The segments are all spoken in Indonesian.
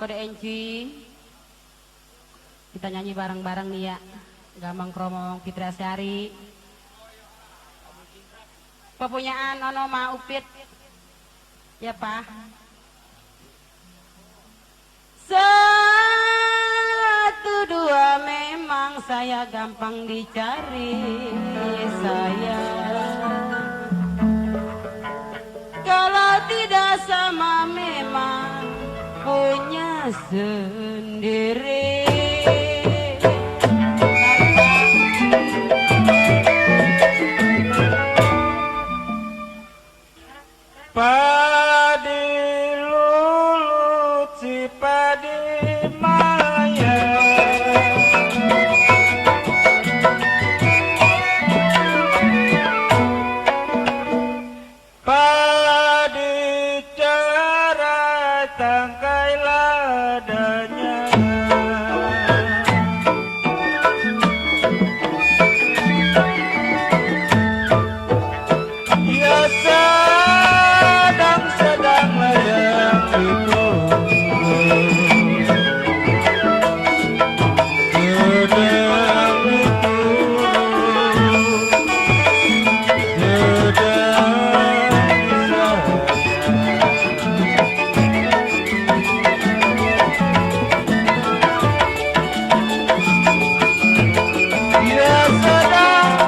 Kode Enci, kita nyanyi bareng-bareng nih ya. Gampang Kromong Fitri Asyari. Pepunyaan Nono Ma Upit. Ya Pak. Satu dua memang saya gampang dicari saya. Kalau tidak sama memang punya sendiri. Padi lulut si padi maya, padi cerai tangkai ladanya. Ya sedang layang itu, sedang itu, ya sedang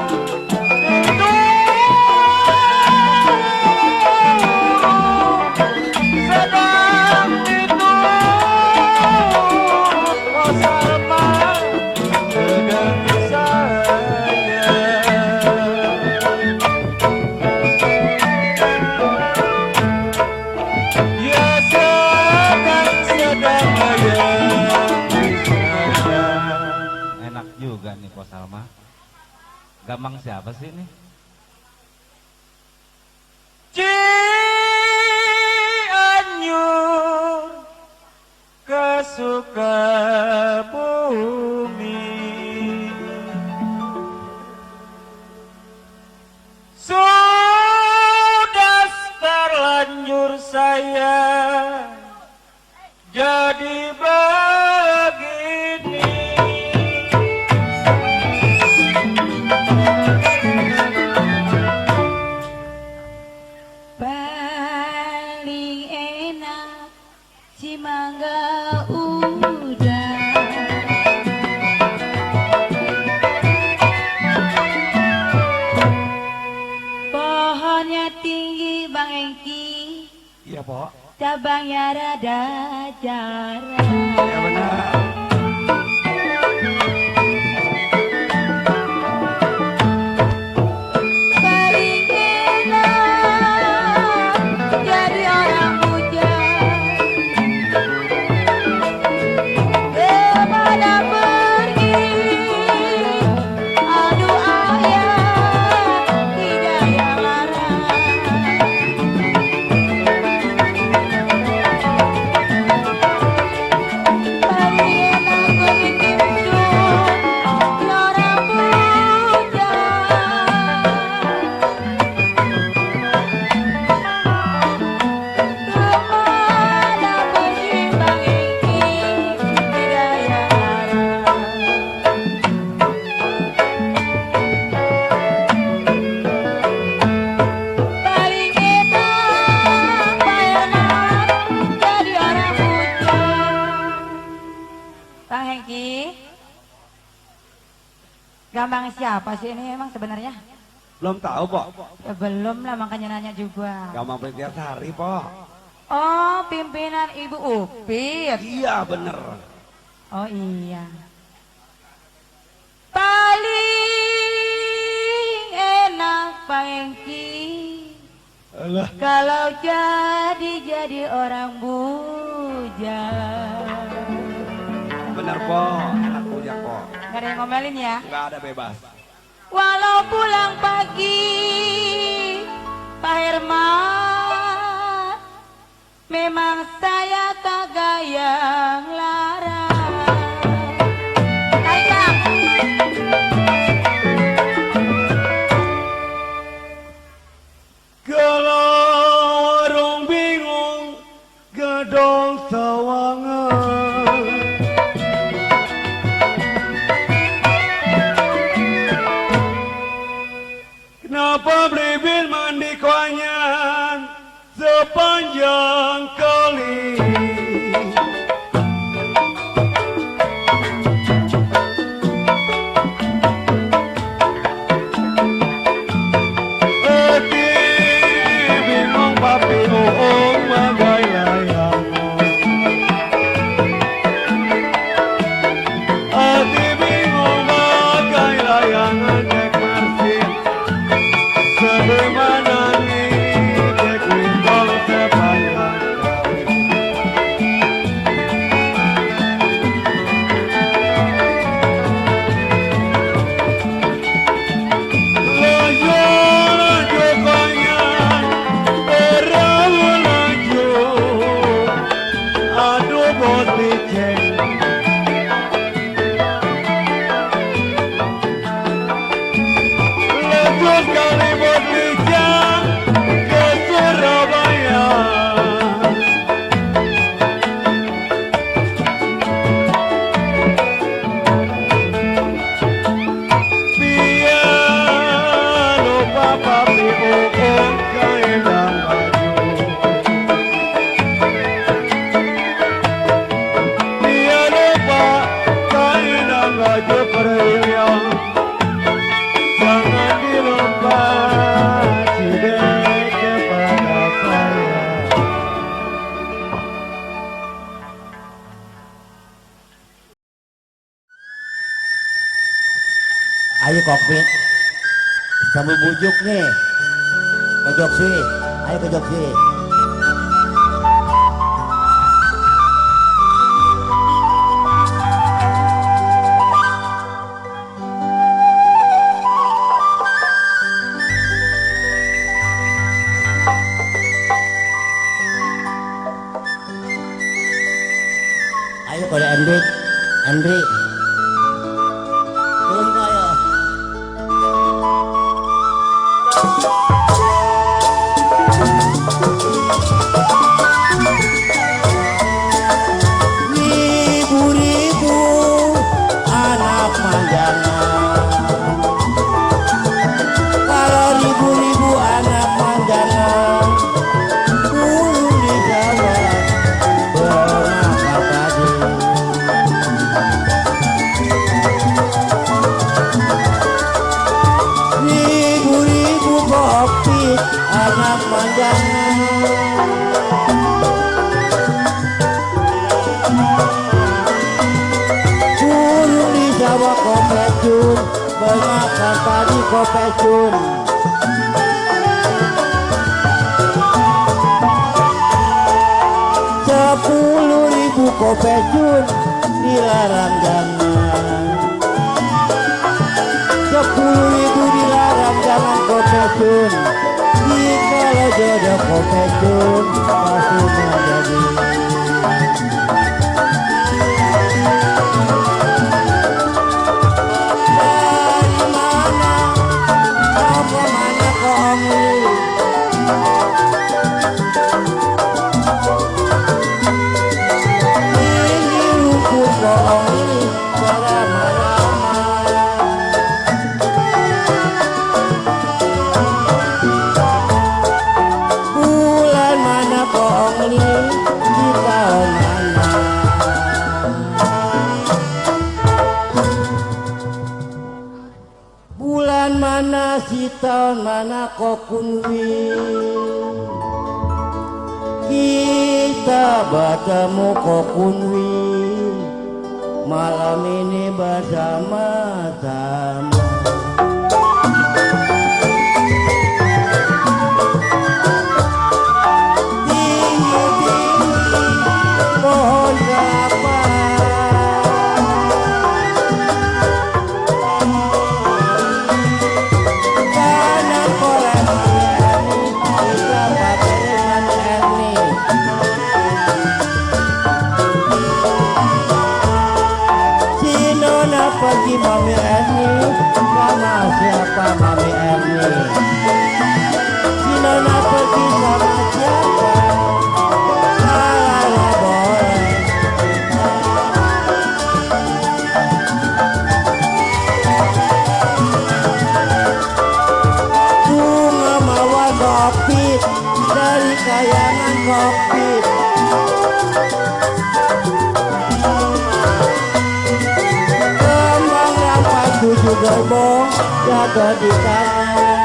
enak juga nih Pos Salma. Gampang siapa sih nih? Cianjur ke Sukabumi, sudah terlanjur saya jadi begini. Paling enak si mangga udah, pohonnya tinggi Bang Engki. Iya, Pok. cabangnya rada jarang. Ya benar. Paling enak jadi orang bujang, kemana pergi, aduh ayah tidak yang larang. Bang Hengki, Gambang siapa sih ini emang sebenarnya? Belum tahu, Pok. Ya belum lah, makanya nanya juga. Gampang Pritiasari, Pok. Oh, pimpinan Ibu Upit. Iya, bener. Oh iya. Paling enak Bang Hengki Alah. kalau jadi orang bujang. Bener, Pok. Enak bujang, Pok. Gak ada yang ngomelin ya? Nggak ada bebas. Walau pulang pagi, Pak Herman, memang saya kagak yang larang. Tarik Bang. Kalau orang bingung, gedong sawangan. Kenapa beribil mandi kuanyan sepanjang kali? Hati bingung papi uung bagai layangan. Hati bingung bagai layangan dek marsin. Sebagaimana nih dek windong sepanjang kali. Lanjut banyak perahu lanjut, aduh bos licin. Lanjut kali bos licin ke Surabaya. Biar lupa papi uung kaelang baju. Biar lupa kaelang baju periang. Jangan dilompat dek kepada saya. Ayo kokpit sambil bujuk nih ke Joksi, ayo ke Joksi. Ayo ke Andri turun ayo. Ribu-ribu anak manjana, kalau ribu-ribu anak manjana ulun di Jawa berenang padi. kopecun. 10.000 kopecun dilarang jangan. 10.000 dilarang jangan kopecun. Kalau jodoh kopecun pasti jadi. Dari mana kau kemana kau ini rumput kau berlama-lama. Bulan mana kau di tahun mana. Bulan mana si tahun mana kau kunwi. Kita bertemu kau kunwi malam ini bersama-sama. Pohon kelapa karena kolam ini kita pakai dengan Erni. Si Nona pergi Mami Erni sama siapa Mami Erni. Si Nona pergi sama siapa. Bunga mawar kokpit dari kayangan kokpit. Kembang rampai 7 gerbong jatuh di tangan.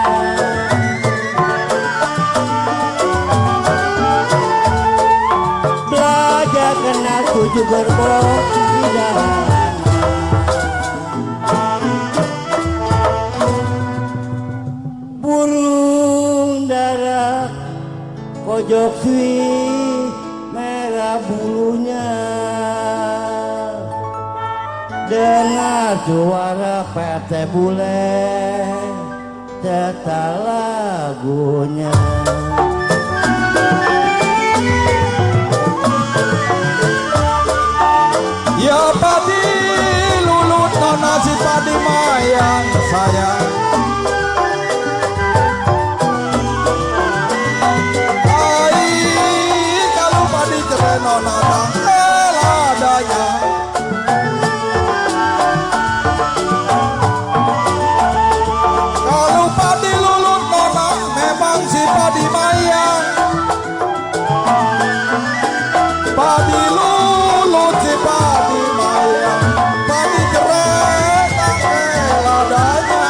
Belajar kenal 7 gerbong di jalanan. Burung dara pojok sui merah bulunya. Dengar suara PT bule serta lagunya. Ya padi lulut nona si padi mayang sayang. Ai kalau padi cerai nona tak adanya. Kalau padi lulut nona memang si padi mayang. Padi lulut si padi mayang. Padi cerai tak adanya.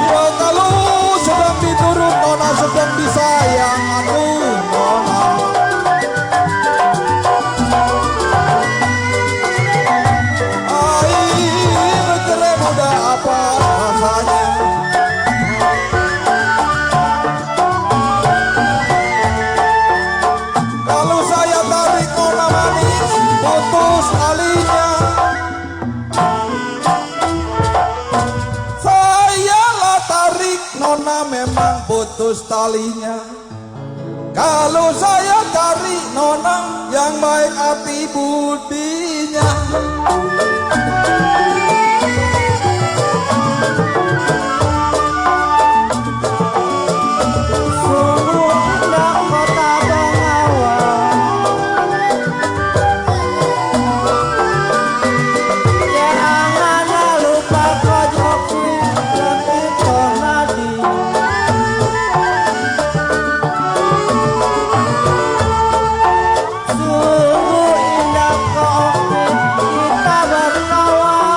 Ya kalau sedang diturut nona sedang disayang. Aduh nona. Ai bercerai muda apa rasanya. Kalau saya tarik nona manis putus talinya. Saya lah tarik nona memang putus talinya. Kalau saya tarik nona yang baik hati budinya. Sungguh indah kota Bengawan. Jangan lupa pojok lebih tadi. Sungguh indah kokpit kita berkawan.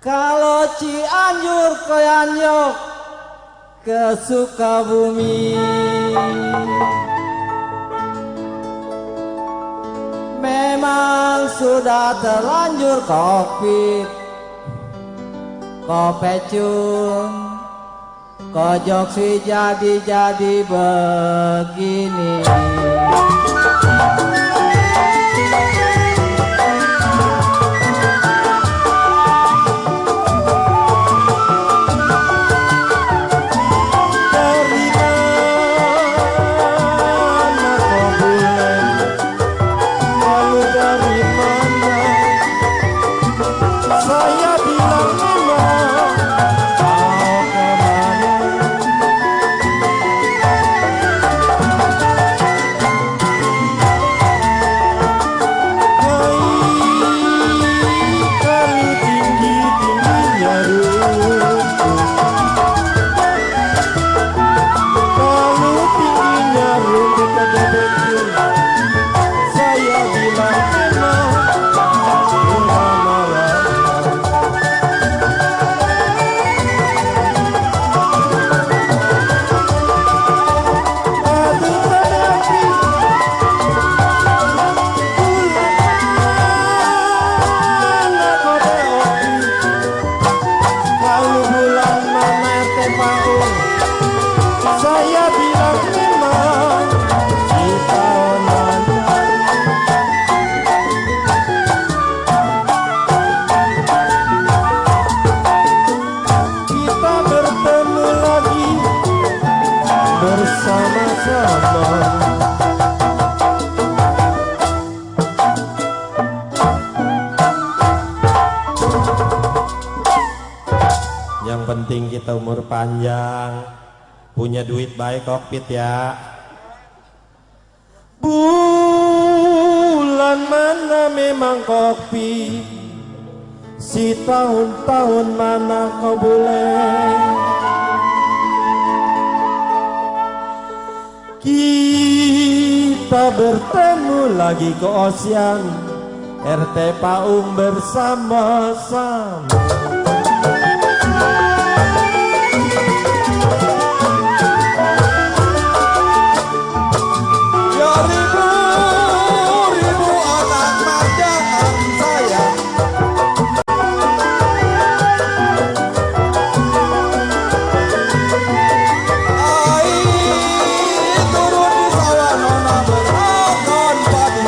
Kalau Cianjur koyanyok ke Sukabumi, memang sudah terlanjur kokpit, kopecun, kojok si jadi begini. Yang penting kita umur panjang, punya duit baik kokpit ya. Bulan mana memang kokpit, si tahun-tahun mana kau boleh. Kita bertemu lagi ke Ocean, RT Paung bersama-sama. Ya ribu-ribu anak majangan sayang, air turun di sawah nona berangan padi.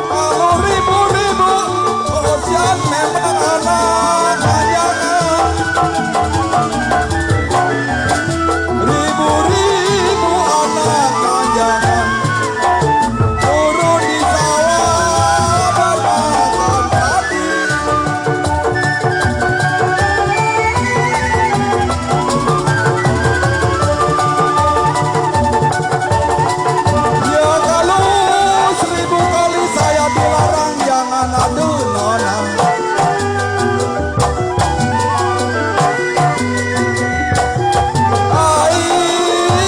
Kalau ribu-ribu Ocean memang anak majangan, ribu-ribu anak majangan turun di sawah bermakan padi. Ya kalau 1000 kali saya dilarang jangan adu nona.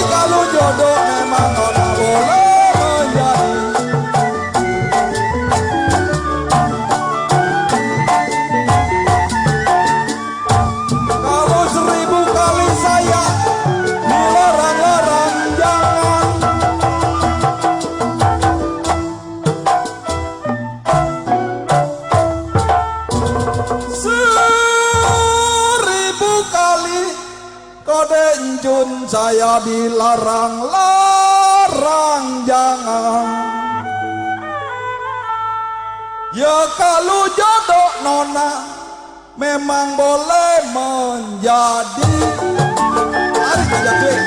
Kalau jodoh memang nona boleh menjadi. Kalau 1000 kali saya dilarang-larang jangan. Seribu kali kode encun saya dilarang-larang jangan. Ya kalau jodoh nona memang boleh menjadi. Mari kita cuy.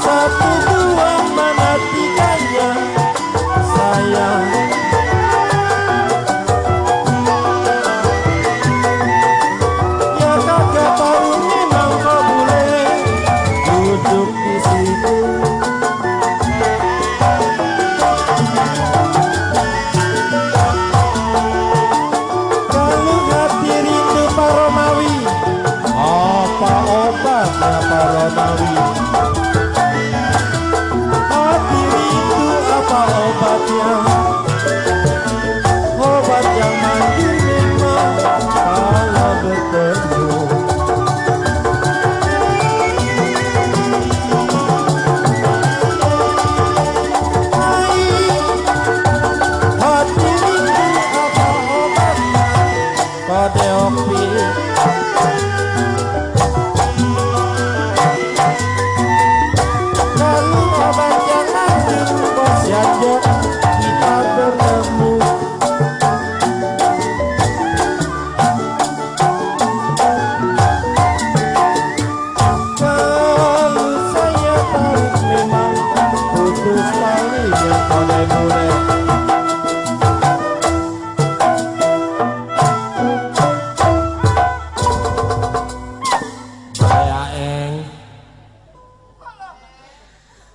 Satu dua mana tiganya sayang. Ya kakak tahu memang kau boleh duduk di situ. kopi. Lalu abang jangan bos saja kita bertemu. Kalau saya tarik memang putus talinya boleh-boleh.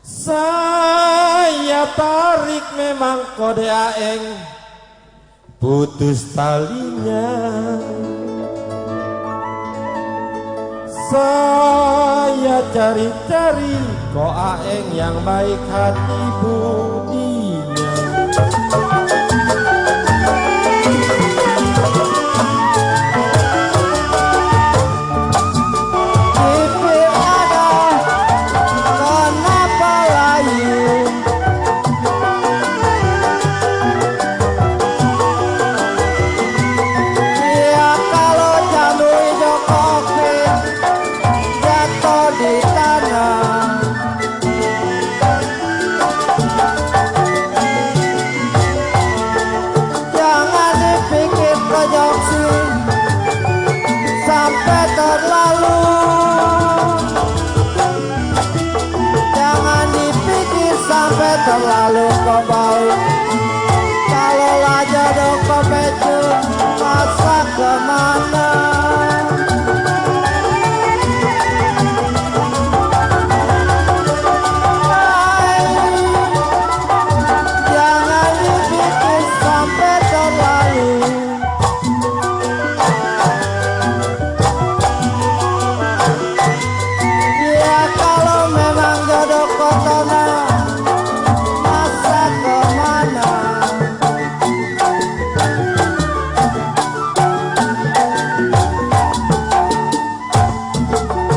Saya tarik memang kode aeng putus talinya. Saya cari-cari kok aeng yang baik hati budinya. Terlalu kau bau kalau aja dong kau becun masa kemana. Jangan dipikir sampai terlalu. Ya kalau memang jodoh kotona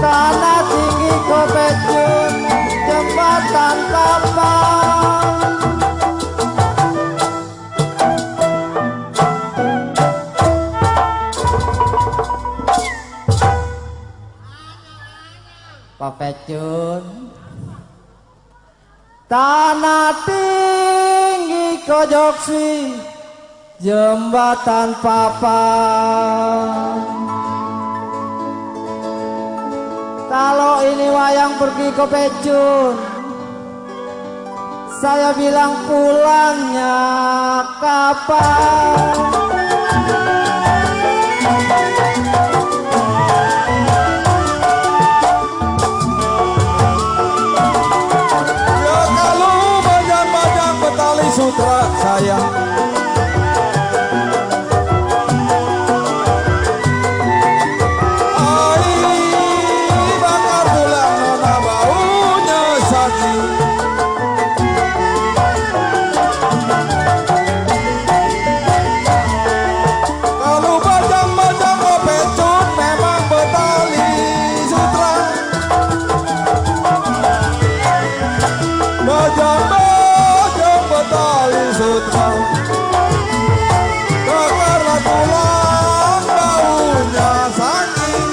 tanah tinggi kau becun jembatan tapang. Kau becun tanah tinggi kau joksi jembatan papan. Kalau ini wayang pergi ke Pecun, saya bilang pulangnya kapan. Ya kalau bajang-bajang Betali Sutra sayang. Bajang-bajang Betali Sutra karena tulang baunya sakit.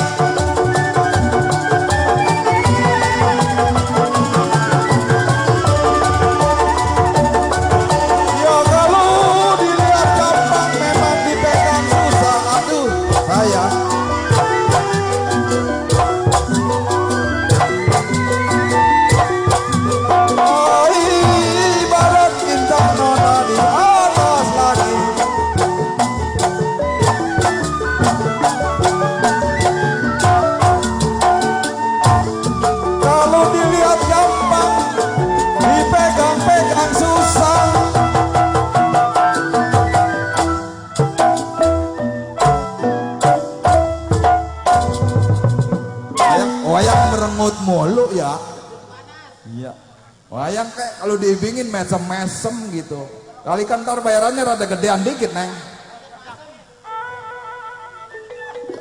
Ya kalau dilihat gampang memang dipegang susah. Aduh sayang. Ibarat bintang nona di atas lagi. Kalau dilihat gampang, dipegang-pegang susah. Wayang merengut mulu ya. Iya. Wayang kayak kalau diibingin mesem-mesem gitu. Kali kan ntar bayarannya rada gedean dikit, Neng.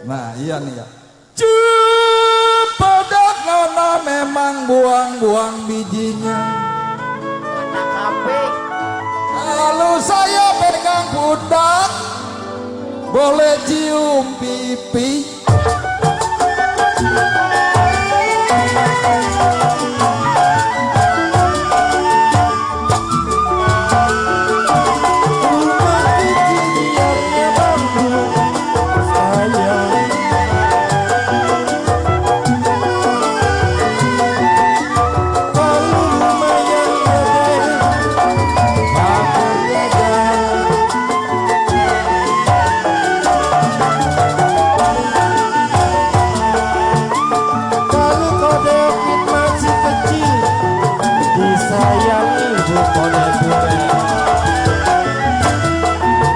Nah iya nih ya. Cepadak nona memang buang-buang bijinya. Lalu saya pegang budak boleh cium pipi. Rumah kecil biarnya bambu sayang. Kalau rumah yang gede pakarnya jangan. Kalau kodokit masih kecil disayang ibu kode bule.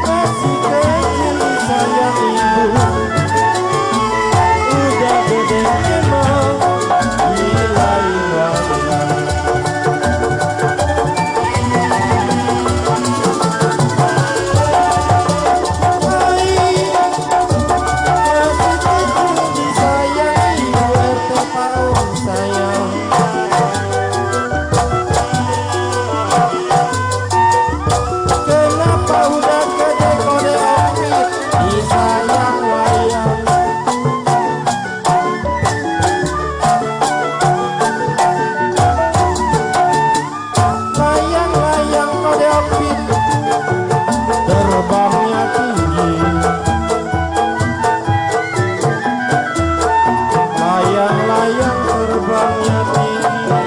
Masih kecil disayang ibu, udah gede emang nilai warna. Masih kecil disayang ibu, RT PAUD sayang. Kenapa udah gede kode opit disayang wayang. Layang-layang kode opit terbangnya tinggi. Layang-layang terbangnya tinggi,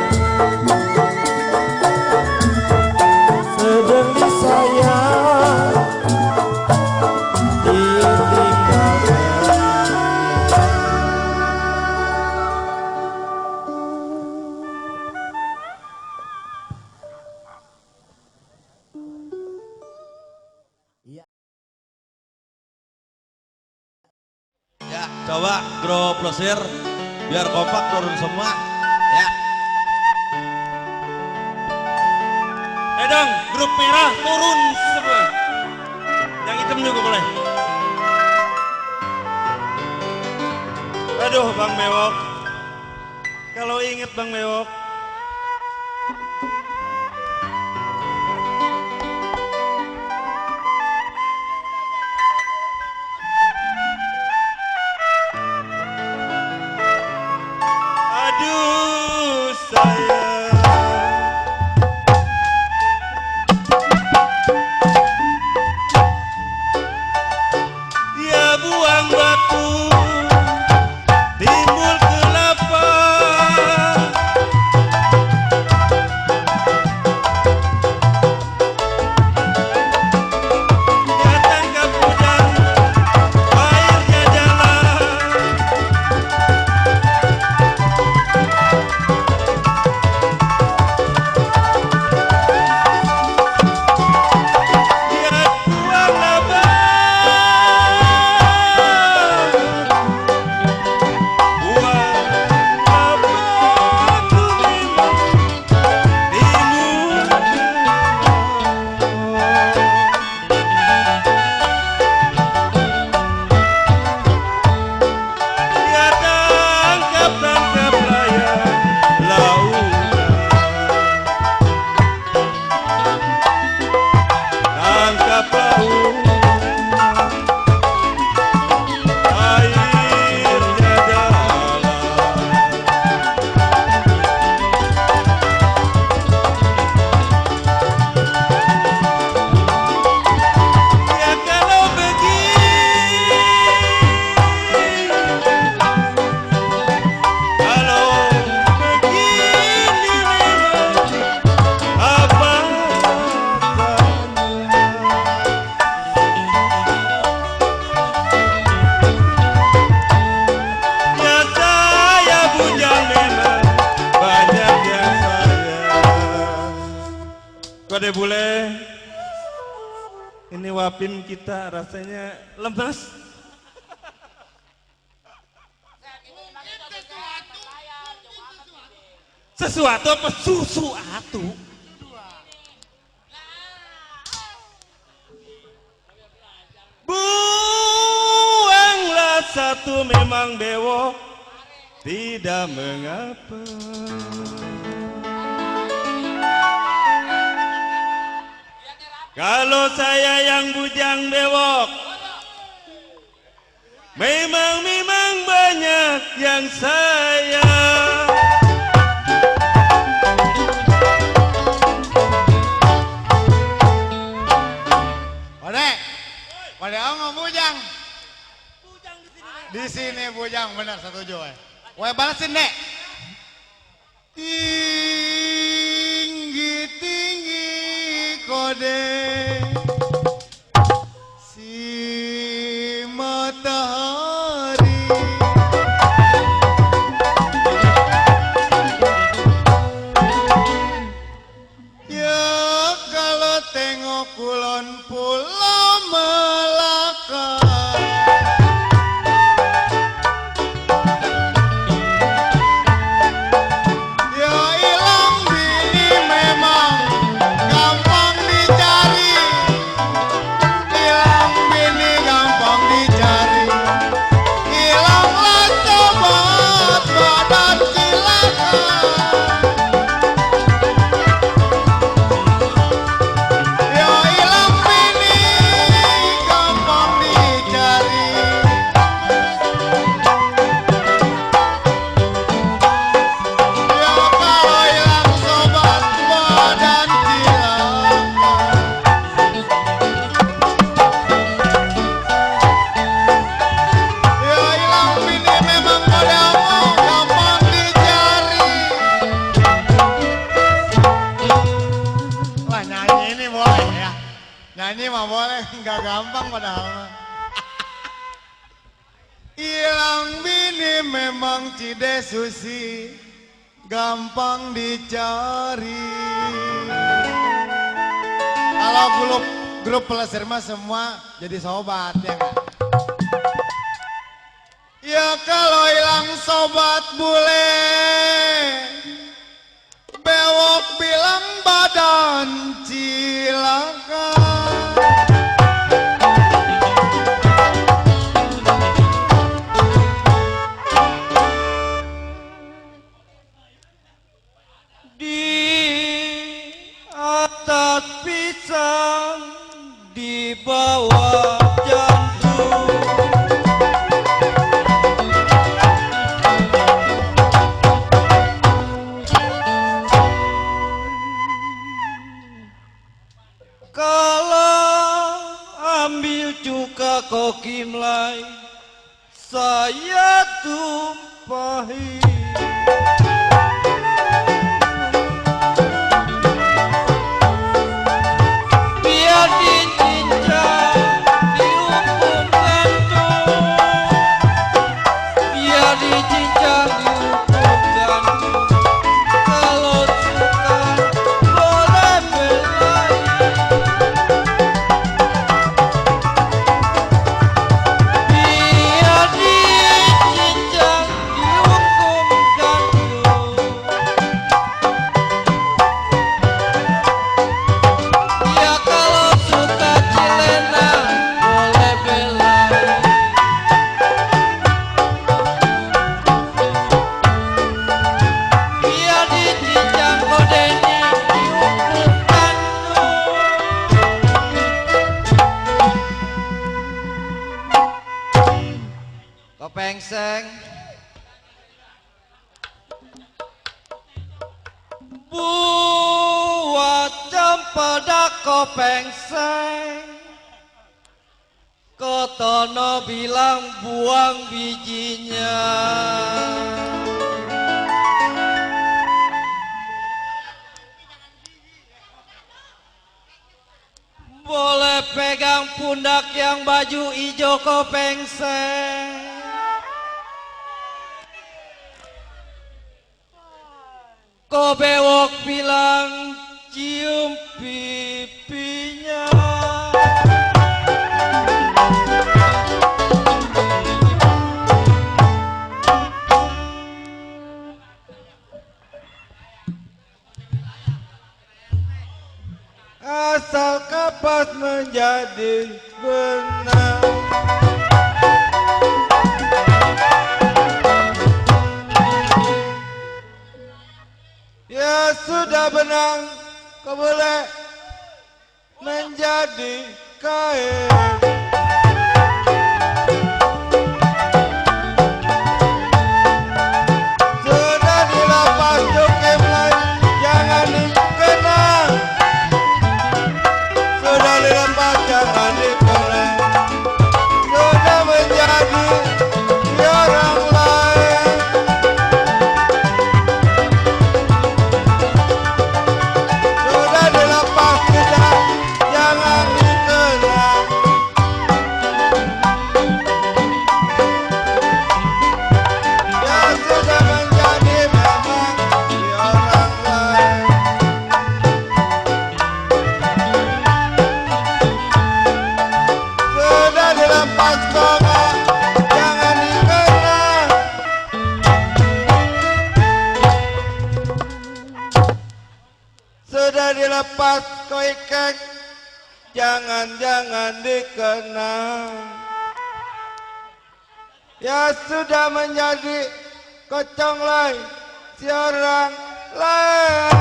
sedang disayang ditinggal pergi. Ya, coba grup plesir biar kompak turun semua. Ya. Dong, grup merah turun semua. Yang hitam juga boleh. Aduh, Bang Mewok. Kalau inget Bang Mewok. Aduh, sayang. Dia buang batu, timbul kelapa. Dia tangkap udang, airnya jalan. Dia buang laba, buang laba kuning timbul. Dia tangkap layang lautan, tangkap laut, airnya dalam. Ya kalau begini, kalau begini memang apa rasanya? Ya saya bujang memang banyak yang sayang. Kode bule, ini wapin kita rasanya lemas. Sesuatu apa susu atu? Buanglah satu memang bewok, tidak mengapa. Kalau saya yang bujang bewok, Memang banyak yang sayang. Pada ngomong bujang. Di sini bujang benar setuju. Weh balasin dek. Tinggi tinggi kode si matahari. Ya kalau tengok kulon pulau Melaka. Ya ilang bini memang gampang dicari. Ilang bini gampang dicari. Ilanglah sobat badan cilaka. Ya ilang bini gampang dicari. Ya kalau ilang sobat badan cilaka. Ya ilang bini memang padamu gampang dicari. Wah nyanyi ini boleh ya. Nyanyi mah boleh, nggak gampang padahal mah. Ilang bini memang cide susi, gampang dicari. Kalau grup pelesir mah semua jadi sobat ya nggak? Ya kalau hilang sobat bule, bewok bilang badan cilaka. Di atas pisang, di bawah jantung. Kalau ambil cuka kokimlai, saya tumpahi. Biar dicincang, dihukum gantung. Biar dicincang, dihukum gantung. Kalau suka boleh berlari. Biar dicincang, dihukum gantung. Ya kalau suka cilena boleh berlari. Biar dicincang kodenya dihukum gantung. Kopengseng buat cempedak kopengseng, Kotono bilang buang bijinya. Boleh pegang pundak yang baju ijo kopengseng. Ko bewok bilang cium pipinya. Asal kapas menjadi benar. Ya sudah benang, kau boleh menjadi kain. pas koikek jangan-jangan dikenal. Ya sudah menjadi kocong lain si orang lain.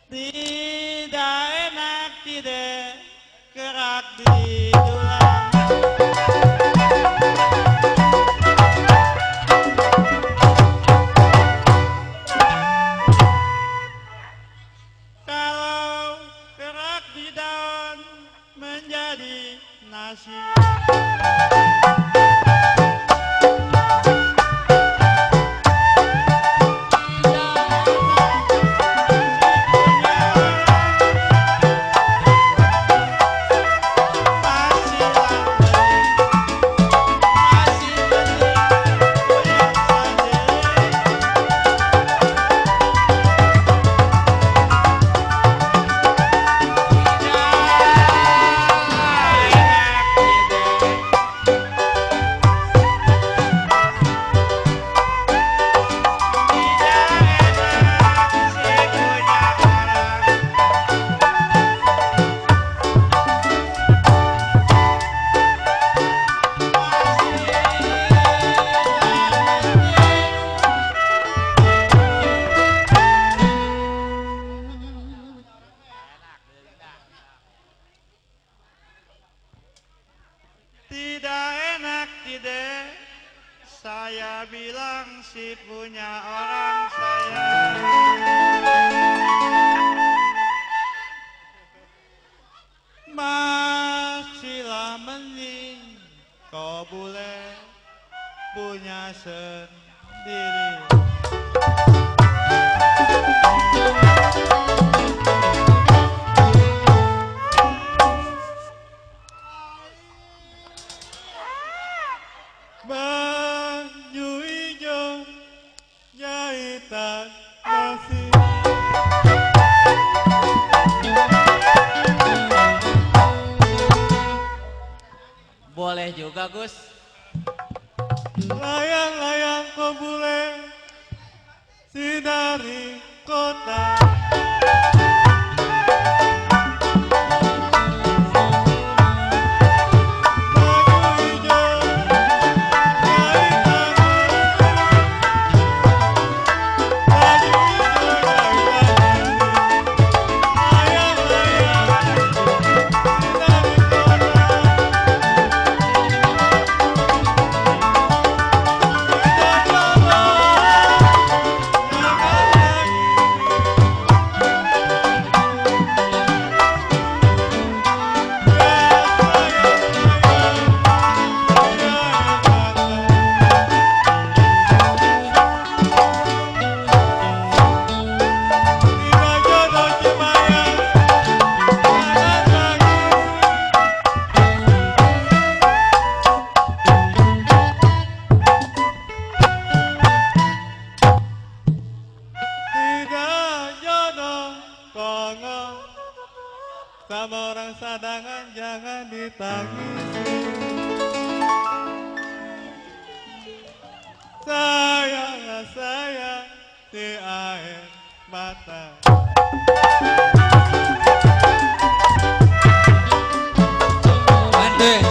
Tidak enak tidak kerak di tulang. Kalau kerak di daun menjadi nasi. Tidak enak tidak, saya bilang si punya orang saya. Masihlah mending kau boleh punya sendiri. Baju hijau jahitan masih. Boleh juga Gus. Layang-layang kau boleh sinari kota. Sama orang sadangan jangan ditangisi. Sayanglah saya di air mata. Banding.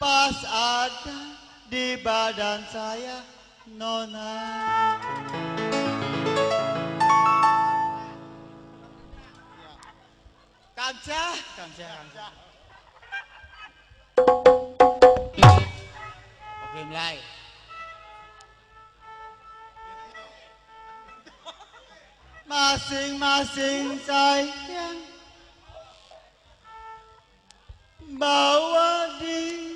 pas ada di badan saya Nona. Kamsa. Oke, mulai. Masing-masing sayang bawa dirinya.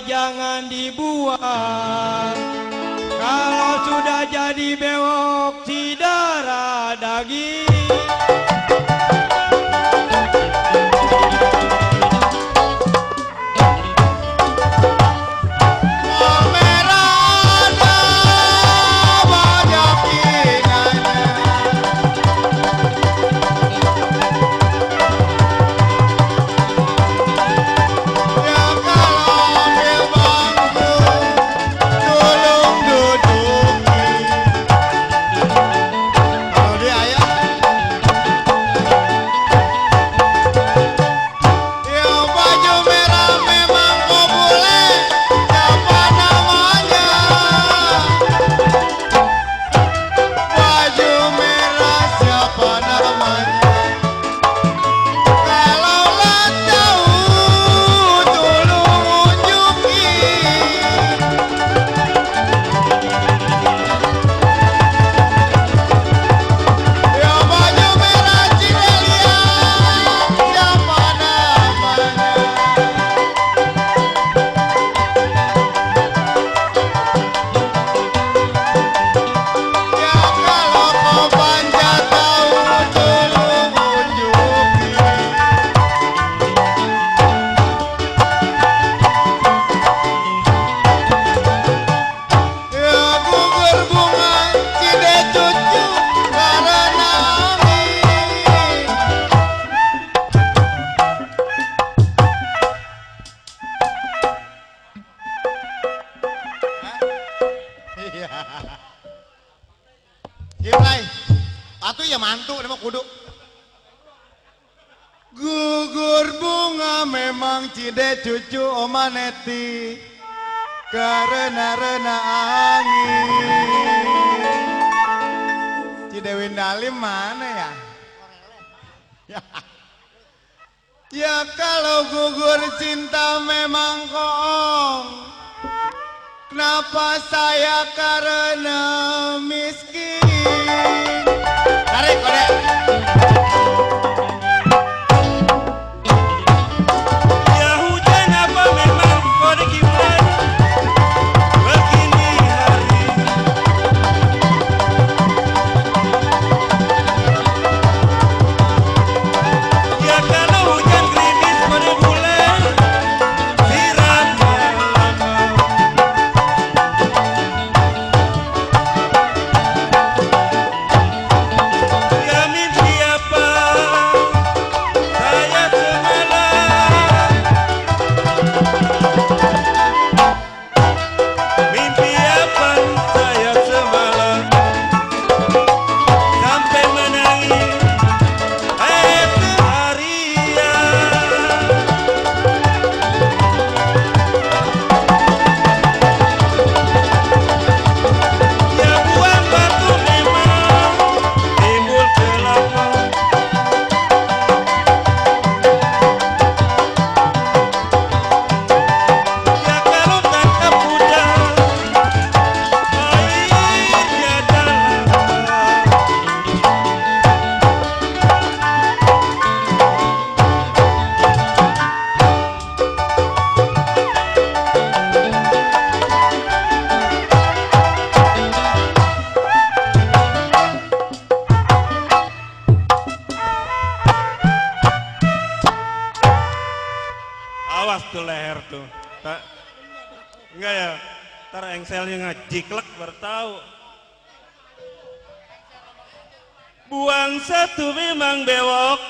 Jangan dibuang. Kalau sudah jadi bewok si darah daging. Atuh ya mantu, emang kudu. Gugur bunga memang cide cucu Oma Neti karena rena angin. Cide Windalim mana ya? Ya kalau gugur cinta memang koong. Kenapa saya karena miskin? Tarik kode. Ya hujan apa memang kode gimana? Begini hari. Ya kalau hujan gerimis kode bulan siram. Enggak ya? Ntar engselnya ngajiklek baru tahu. Buang satu memang bewok.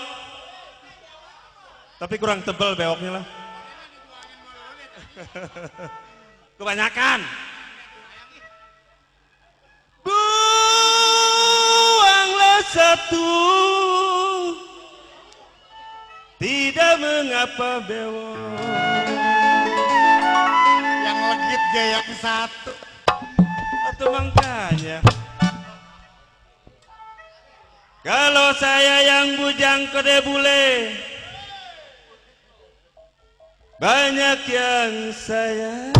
Tapi kurang tebal bewoknya lah. Kebanyakan. Buanglah satu. Tidak mengapa bewok. Yang legit gaya ke satu. Atau makanya. Kalau saya yang bujang kode bule, banyak yang sayang.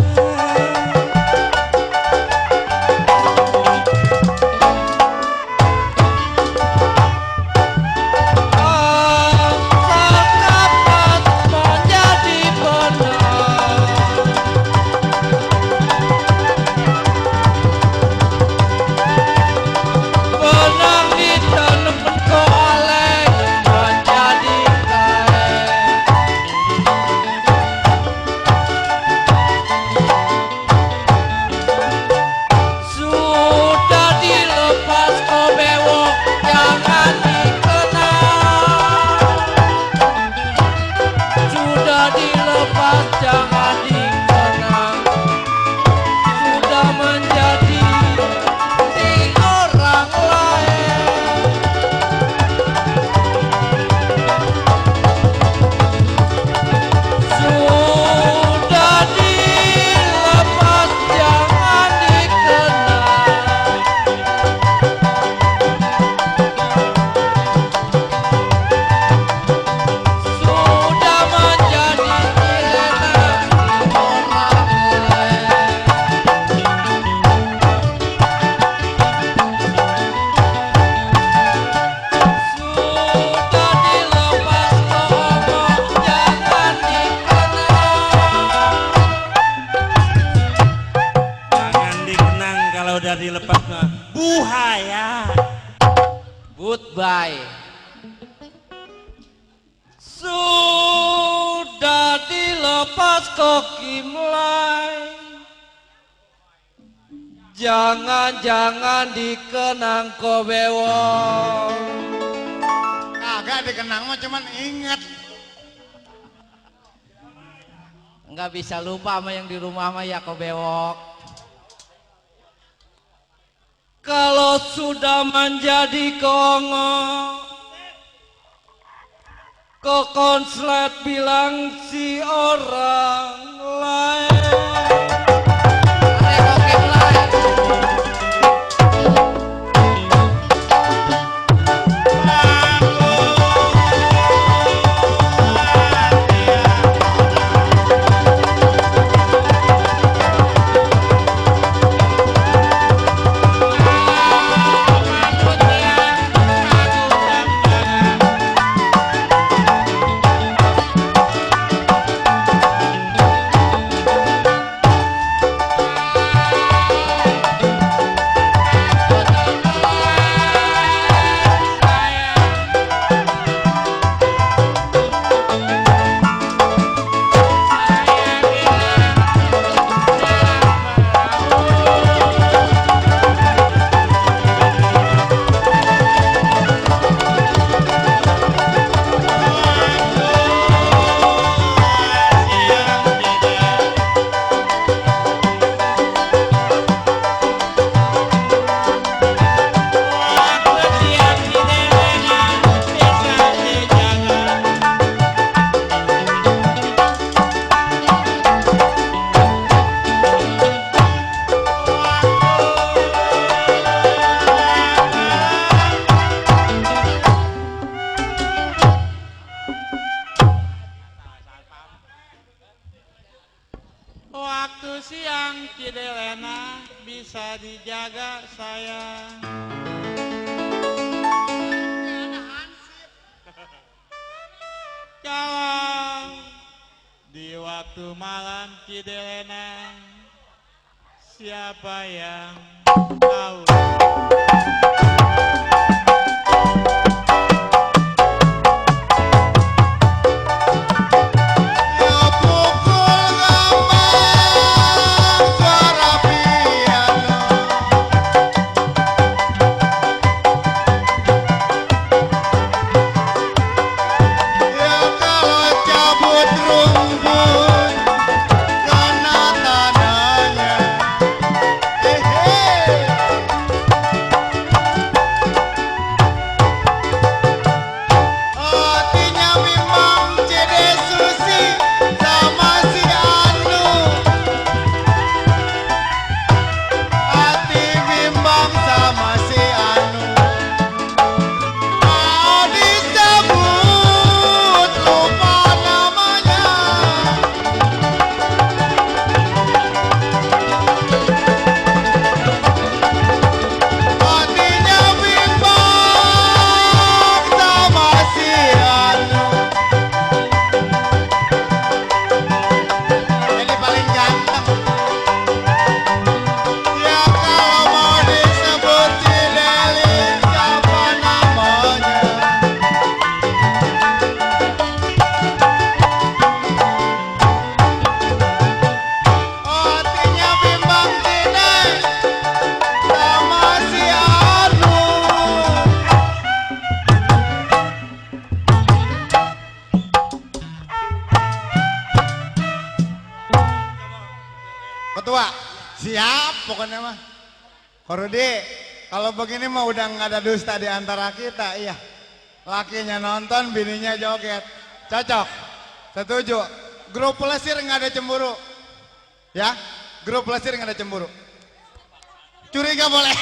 Dilepas mah buhaya. Goodbye. Sudah dilepas koki mulai. Jangan-jangan dikenang kobewong. Kagak dikenang mah cuman inget. Nggak bisa lupa sama yang di rumah mah ya kobewok. Kalau sudah menjadi kongo, kok konslet bilang si orang lain. Waktu siang Cidelena bisa dijaga sayang. Kalau di waktu malam Cidelena, siapa yang tahu? Ya pukul gampang. tua? Siap pokoknya mah. Korudi, kalau begini mah udah nggak ada dusta di antara kita, iya. Lakinya nonton, bininya joget. Cocok? Setuju? Grup pelesir nggak ada cemburu. Ya? Grup pelesir nggak ada cemburu. Curiga boleh.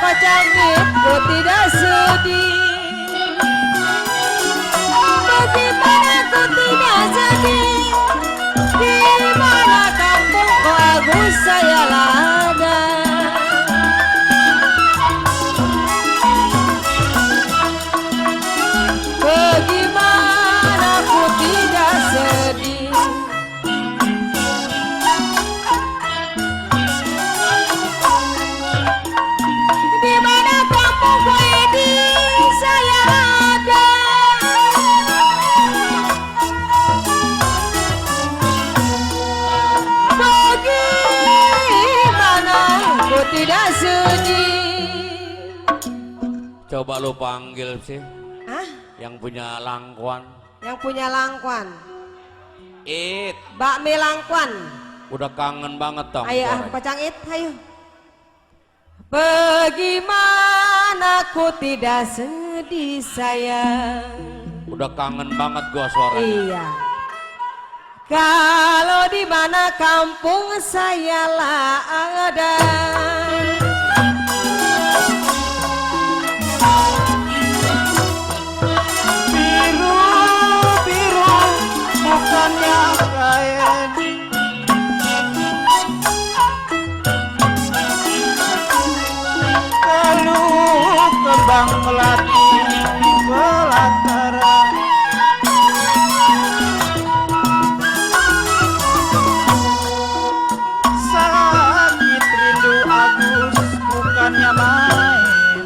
pacangitku tidak sedih. Bagaimana ku tidak sedih? Di mana kampungku Agus saya lada. Bagaimana ku tidak sedih? Di mana kampungku ini saya ada. Bagaimana ku tidak sedih? Coba lu panggil sih Hah? yang punya langkuan. Yang punya langkuan, bakmi langkuan. Udah kangen banget dong. Ayo pacang ayo. Bagaimana ku tidak sedih sayang. Udah kangen banget gua suaranya. Iya. Kalau di mana kampung saya lah ada. Biru-biru bukannya kain, kalau kembang melati belantara. Sakit rindu Agus bukannya main,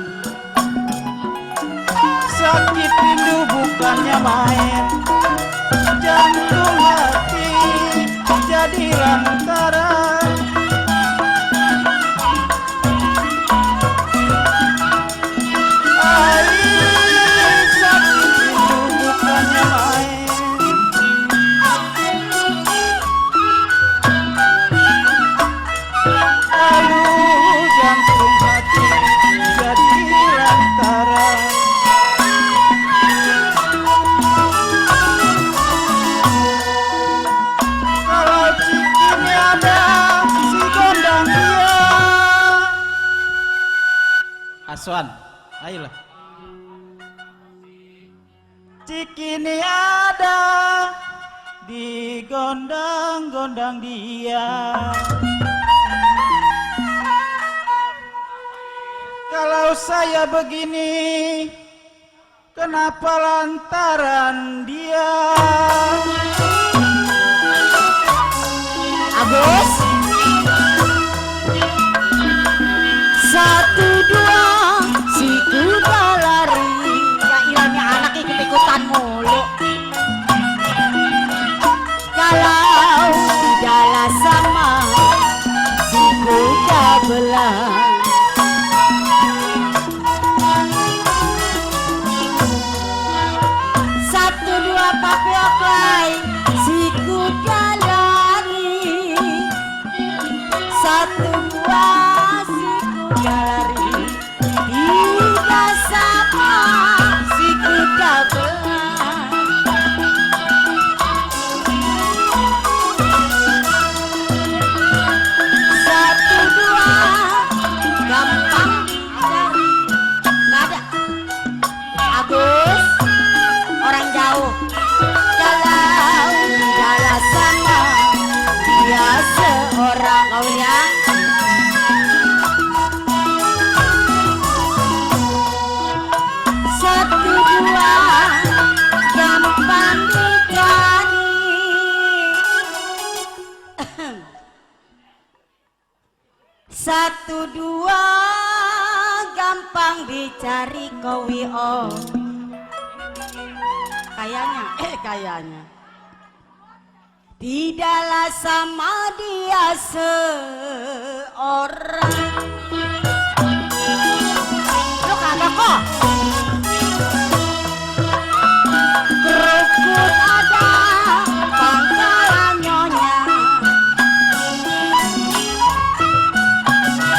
sakit rindu bukannya main, jantung hati jadi lantaran. Air sakit rindu bukannya main, lalu jantung hati jadi lantaran. Kalau cikini ada si gondang dia. Aswan, ayolah. Cikini ada di gondang-gondang dia. Kalau saya begini, kenapa lantaran dia? Agus. 1, 2 si kuda lari. Ya ilangnya anak ikut-ikutan mulu. Kalau tidaklah sama si kuda belang. Satu dua papiok lain si kuda lari. 1, 2 si kuda lari. Tidak sama si kuda belang. Satu dua gampang dicari. Nggak ada. Agus orang jauh. Kalau tidaklah sama dia seorang kau yang. Satu dua gampang dicari. Satu dua gampang dicari kowi oh. Kayaknya tidaklah sama dia seorang. Lu kagak kok. Kerukut ada pangkalan nyonya.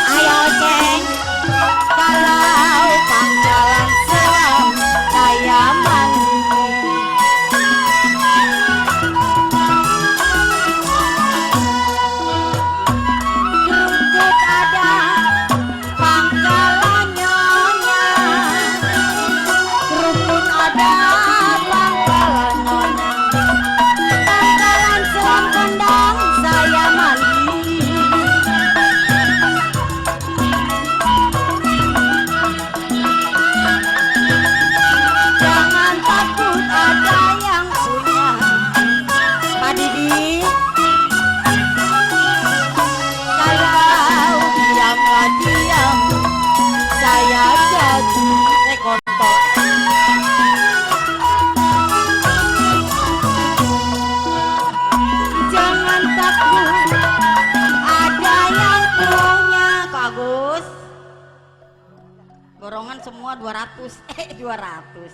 Ayo ceng, kalau pangkalan selam saya mandi. Kerukut ada pangkalan Gorongan semua 200. 200.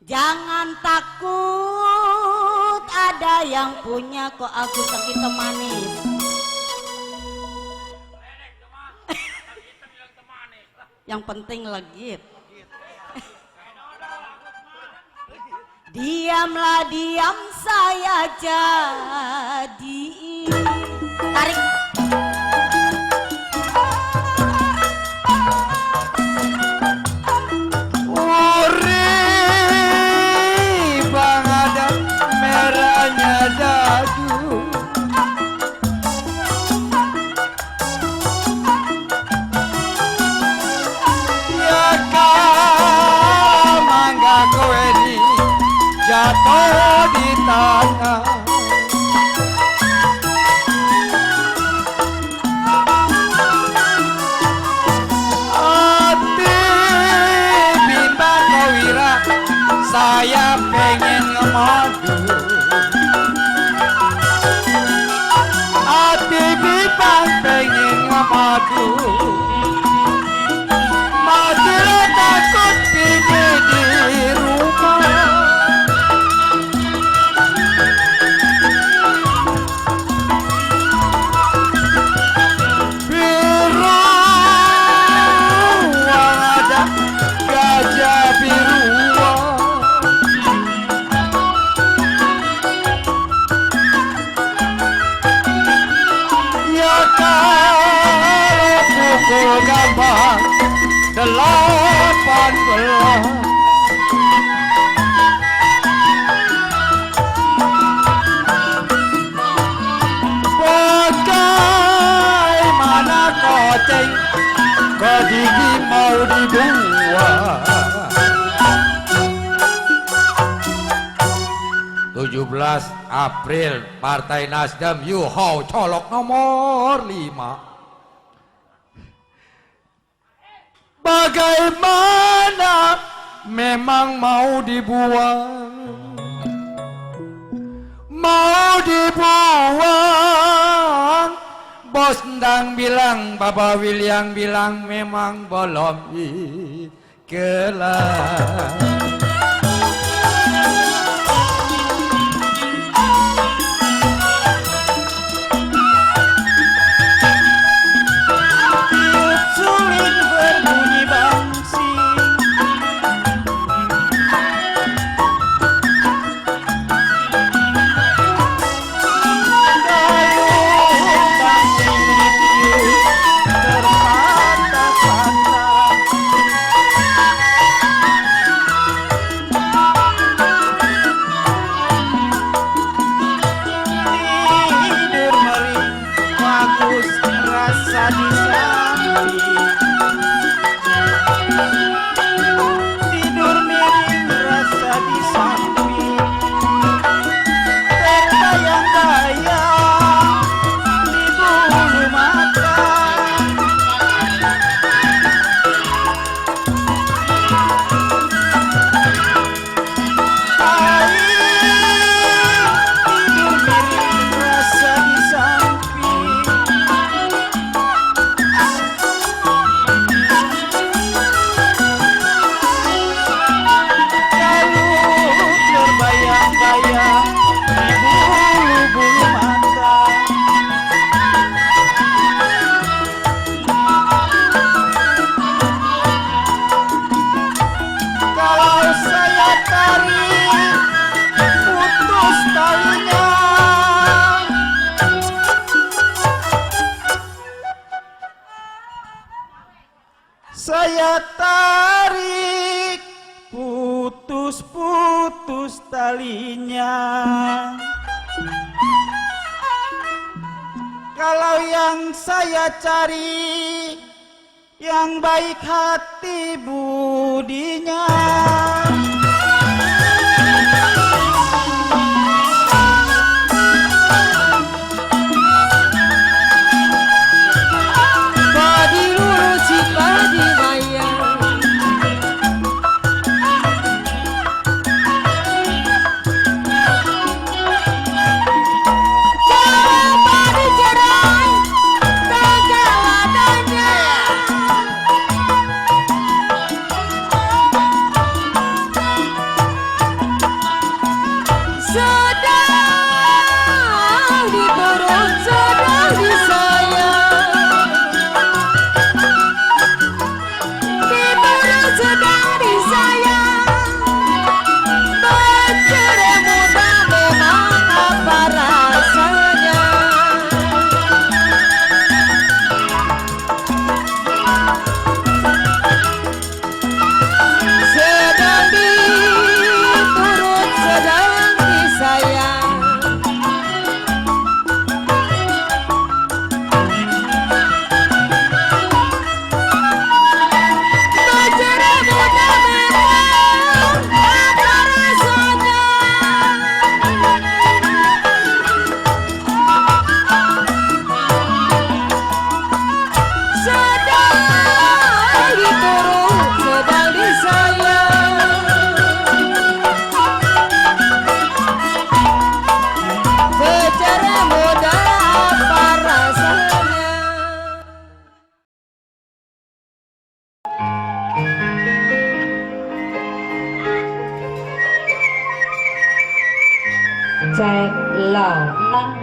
Jangan takut, ada yang punya kok Agus yang hitam manis. Yang penting legit. Diamlah diam saya jadi. Tarik. Jatuh di tanah hati bimbang kawira saya pengen ngemadu hati bimbang pengen ngemadu matilah takut pilih di rumah. Gambar 18 bagaimana koceng ke gigi mau dibuang 17 April Partai Nasdem Yuhau colok nomor 5. Bagaimana memang mau dibuang bos ndang bilang Bapak William bilang memang belum kelar. Saya tarik putus-putus talinya. Kalau yang saya cari yang baik hati budinya. Cek lah nah.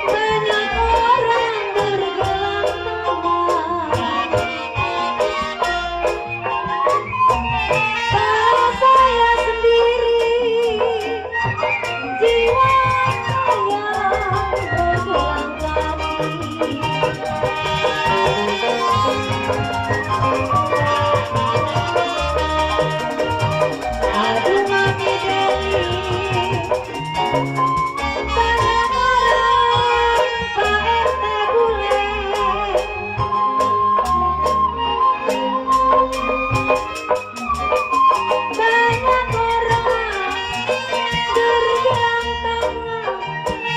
Banyak orang bergelantungan, kalau saya sendiri jiwa saya bergelang kaki. Aduh mami Deli, banyak orang Pak RT bule, banyak orang bergelang tangan.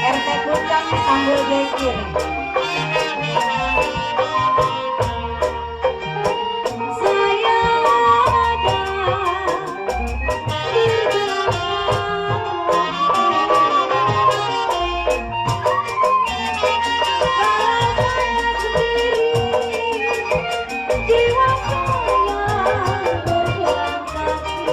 RT Puncak Tanggul Gekir. Saya ada jiwa saya bergelang kaki.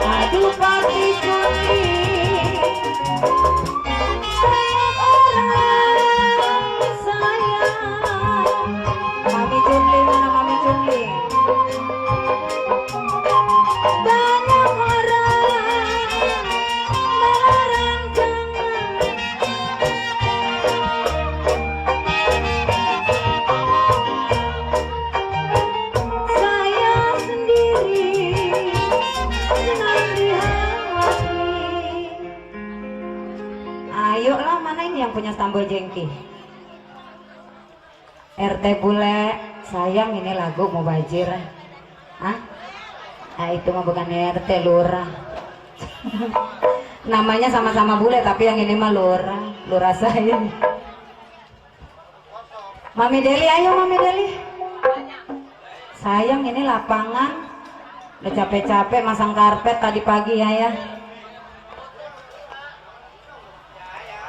Aduh pati cumi, banyak orang sayang. Mami Junli, mana Mami Junli? Banyak orang melarang jangan. Saya sendiri senang dihayati. Ayolah, mana ini yang punya sambal jengki? RT bule, sayang ini lagu mau bajir. Hah? Nah itu mah bukan RT, lurah. Namanya sama-sama bule tapi yang ini mah lurah, lurah saya. Mami Deli, ayo Mami Deli. Sayang ini lapangan, udah capek-capek masang karpet tadi pagi ya.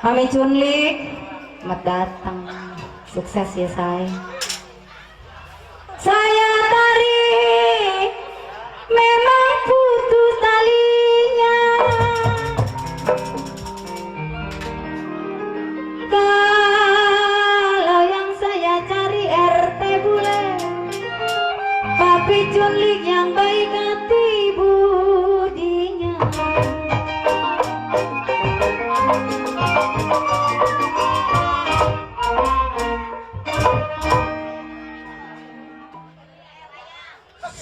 Mami Cunlik, selamat datang, sukses ya sayang. Saya tarik, memang putus talinya. Kalau yang saya cari RT bule, Papi Cunlik yang baik hati budinya.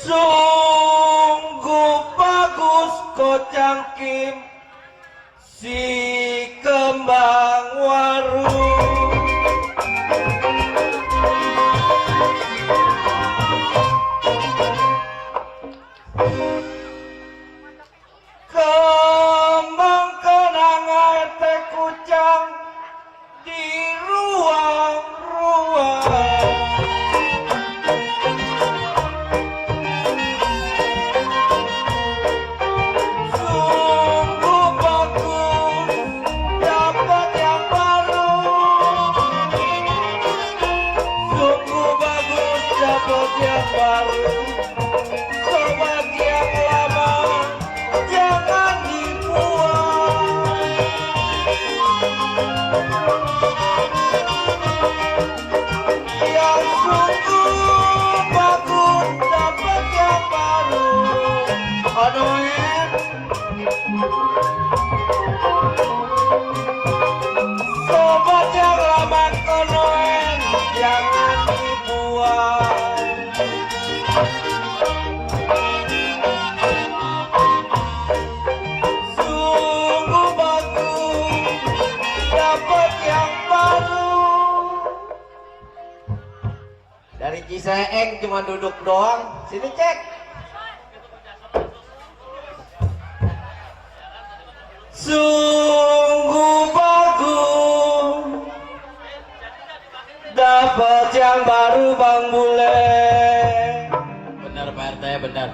Sungguh bagus kocang Kim, si kembang waru. Kembang kenangan teh kucang di ruang-ruang. Sungguh bagus dapat yang baru. Sungguh bagus dapat yang baru. Sobat yang lama jangan dibuang. Yang sungguh bagus dapat yang baru. Aduh, sobat yang lama konoen jangan dibuang. Sungguh bagus dapat yang baru. Dari Ciseeng cuma duduk doang. Sini cek. Sungguh bagus Kocang baru Bang Bule. Benar Pak RT, benar.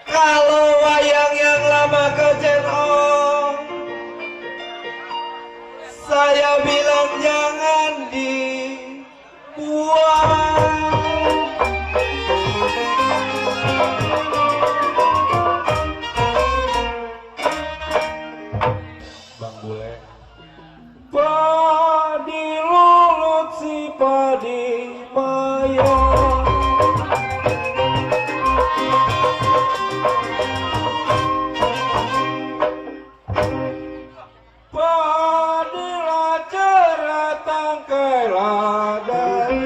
Kalau wayang yang lama Koceng Ong, saya bilang jangan dibuang. Bang Bule. Padi lulut si padi maya. Padilah cerah tangkai ladang.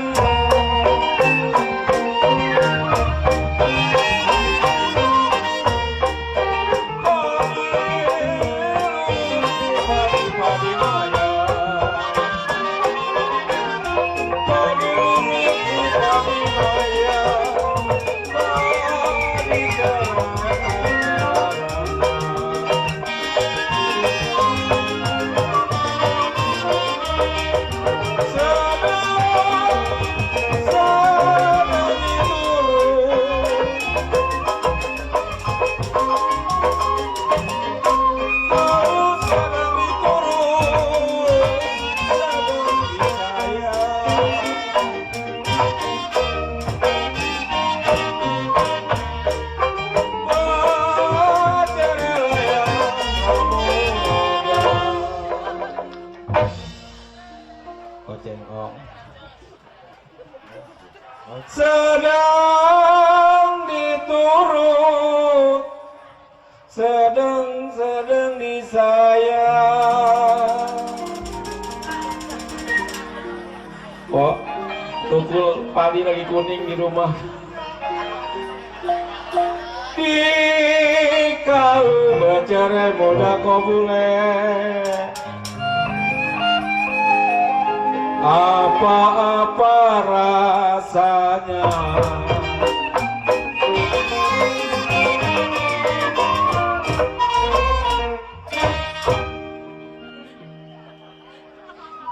Koceng Ong. Sedang diturut, sedang disayang. Oh, tukul padi lagi kuning di rumah. Di kau bercerai muda kau boleh. Apa-apa rasanya.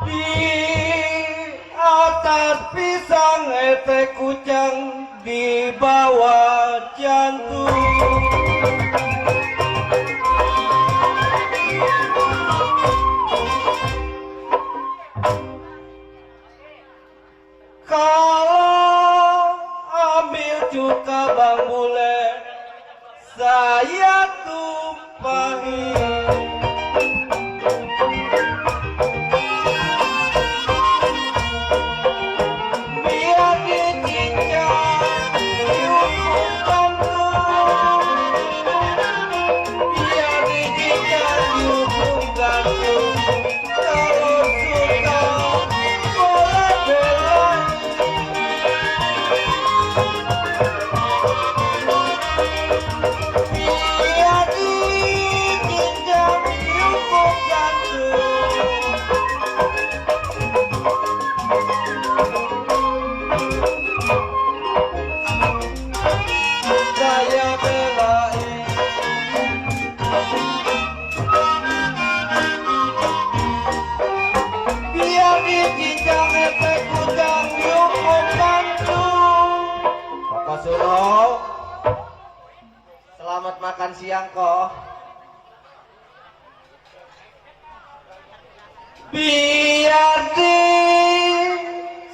Di atas pisang etek kucang, di bawah jantung. Kalau ambil cuka Bang Bule, saya tumpahi. Biar dicincang, dihukum gantung. Biar dicincang, dihukum gantung. Kalau suka, boleh bela. Biar dicincang, dihukum gantung. Saya belain. Biar dicincang efek kudang, dihukum gantung. Kakak Suruh, selamat makan siang kok. Biar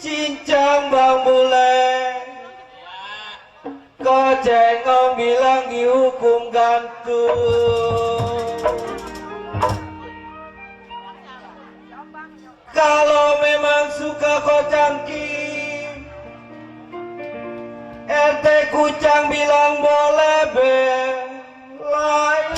dicincang Bang Bule, Koceng Ong bilang dihukum gantung. Kalau memang suka kocang Kim, RT Kucang bilang boleh belain. Sayang,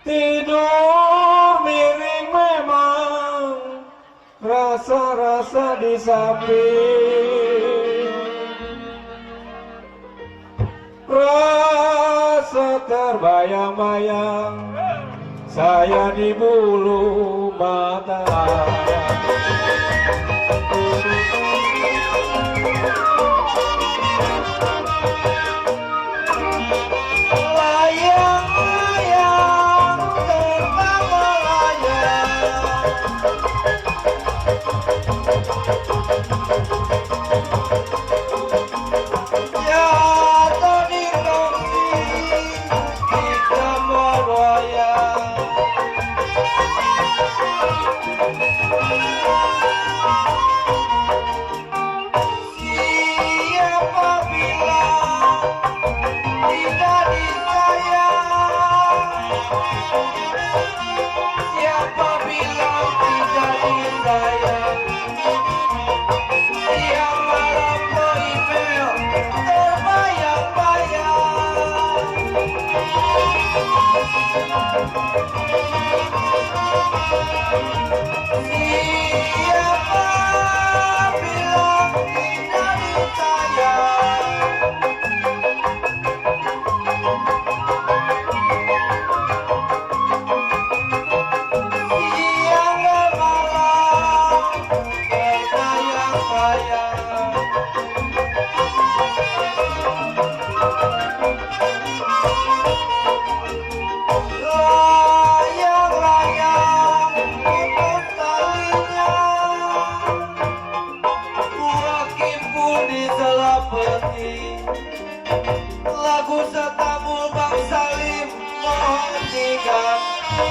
Tidur miring memang rasa-rasa di samping, rasa terbayang-bayang saya di bulu mata. Layang-layang terbang melayang, jatuh di kursi kita melayang. Siapa bilang tidak disayang? Siapa bilang tidak disayang? Siang malam ke email terbayang-bayang. Siapa bilang tidak disayang? Siang dan malam terbayang-bayang. Layang-layang putus talinya, berkimpun di selapeti. Lagu setabul Bang Salim mohon diganti.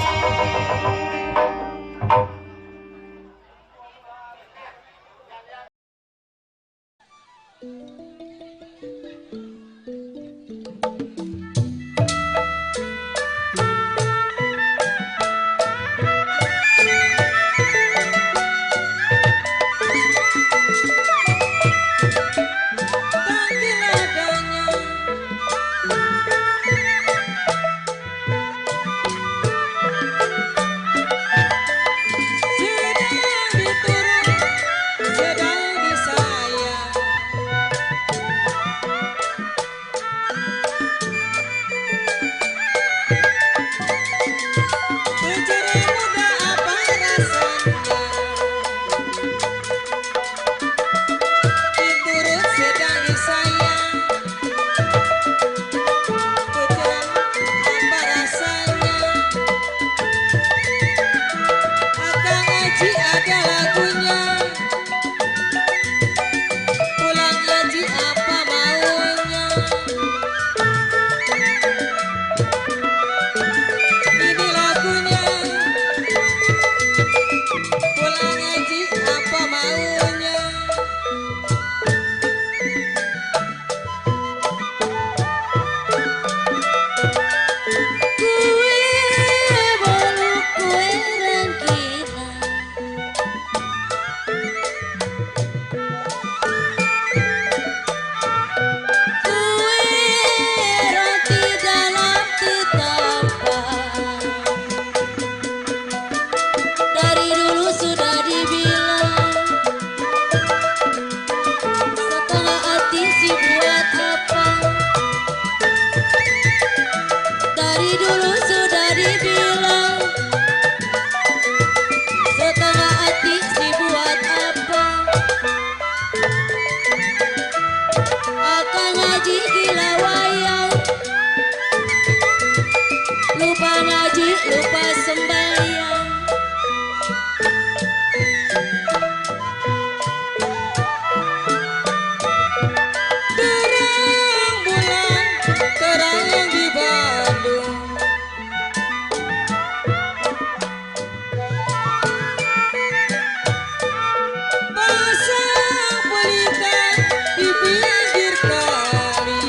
pinggir kali.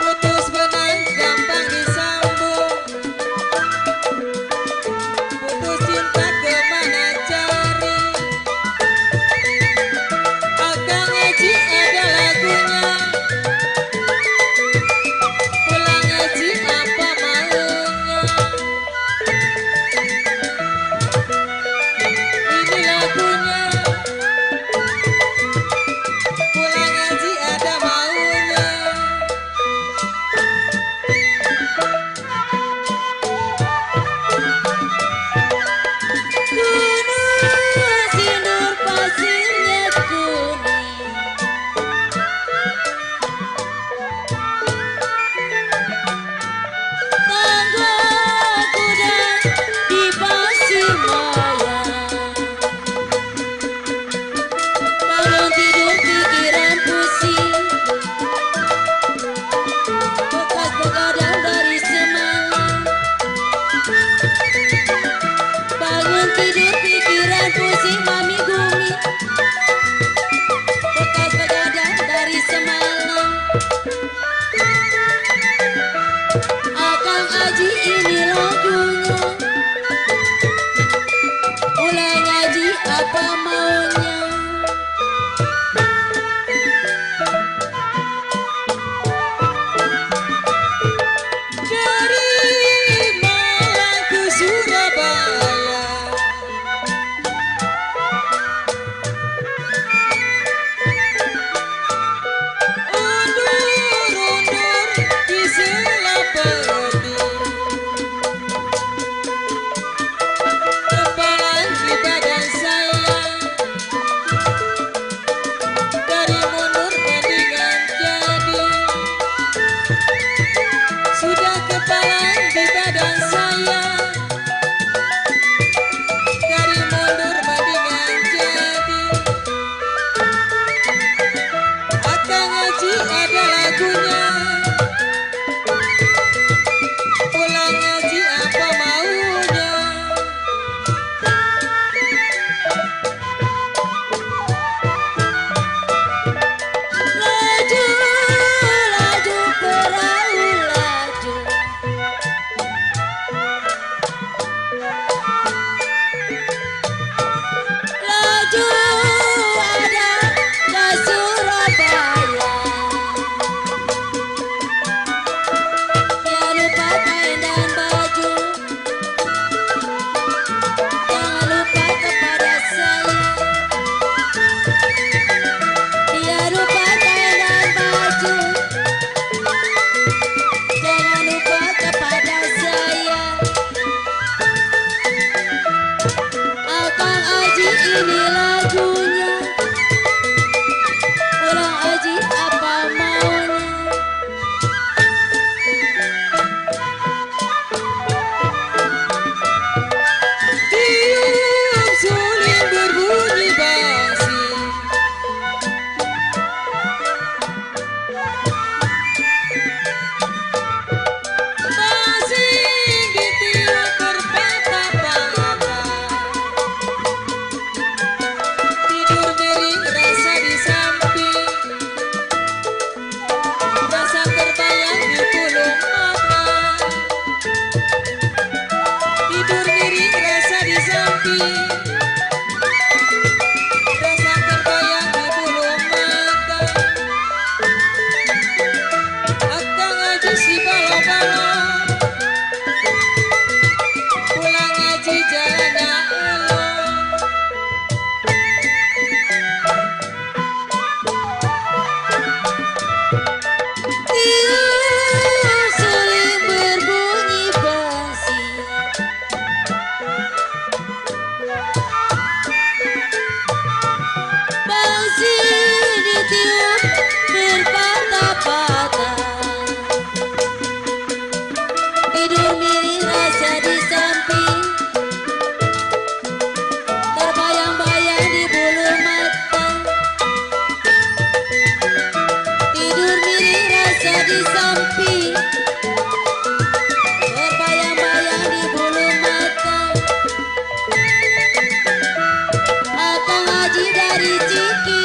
Putus benang gampang disambung, putus cinta kemana cari. Akang Haji ada lagunya, pulang Haji apa maunya. Ini lagunya, pulang Haji ada maunya. Gunung sindur pasirnya kuning, tangga kuda di Pasimaya. Bangun tidur pikiran pusing, bekas begadang dari semalam. Bangun tidur pikiran pusing, mami gumi, bekas begadang dari semalam. Akang Haji ini lagunya, ulang Haji apa maunya. Dari Malang ke Surabaya, undur-undur di Selapeti, tebalan di badan saya, dari mundur mendingan jadi. Sudah kepalang di badan saya, dari mundur mendingan jadi. Akang Haji ada lagunya, pulang Haji apa maunya. Laju, laju perahu laju, laju ada ke Surabaya. Jangan lupa kain dan baju, jangan lupa kepada saya. Jangan lupa kain dan baju, jangan lupa kepada saya. Akang Haji ini lagunya, pulang Haji apa maunya. Tiup suling berbunyi basi, basing ditiup berpatah-patah. Tidur miring rasa di samping, rasa terbayang di bulu mata. Tidur miring rasa di samping, rasa terbayang di bulu mata. Akang Haji si balo-balo, pulang Haji jalannya elok. Tiup suling berbunyi basi, basi ditiup berpatah-patah. Tidur miring rasa di samping, terbayang-bayang di bulu mata. Tidur miring rasa di samping, terbayang-bayang di bulu mata. Akang Haji dari Ciki,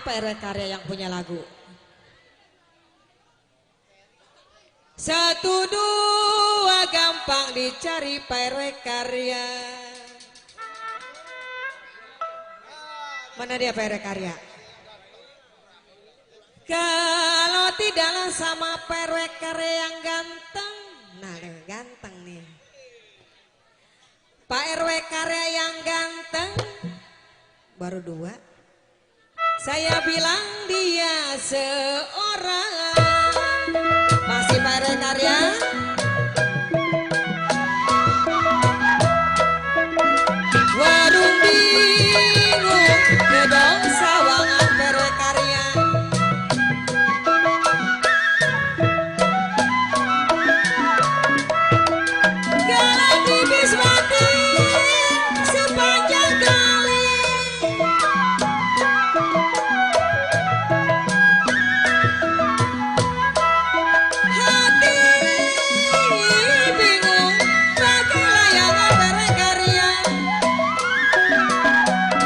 Pak RW Karya yang punya lagu? Satu dua gampang dicari Pak RW Karya. Mana dia Pak RW Karya? Kalau tidaklah sama Pak RW Karya yang ganteng. Nah ganteng nih. Pak RW Karya yang ganteng baru dua. Saya bilang dia seorang. Masih Pak RW Karya. Warung bingung gedong sawangan Pak RW Karya. Galang tipis mati sepanjang kali. Hati bingung bagai layangan Pak RW Karya.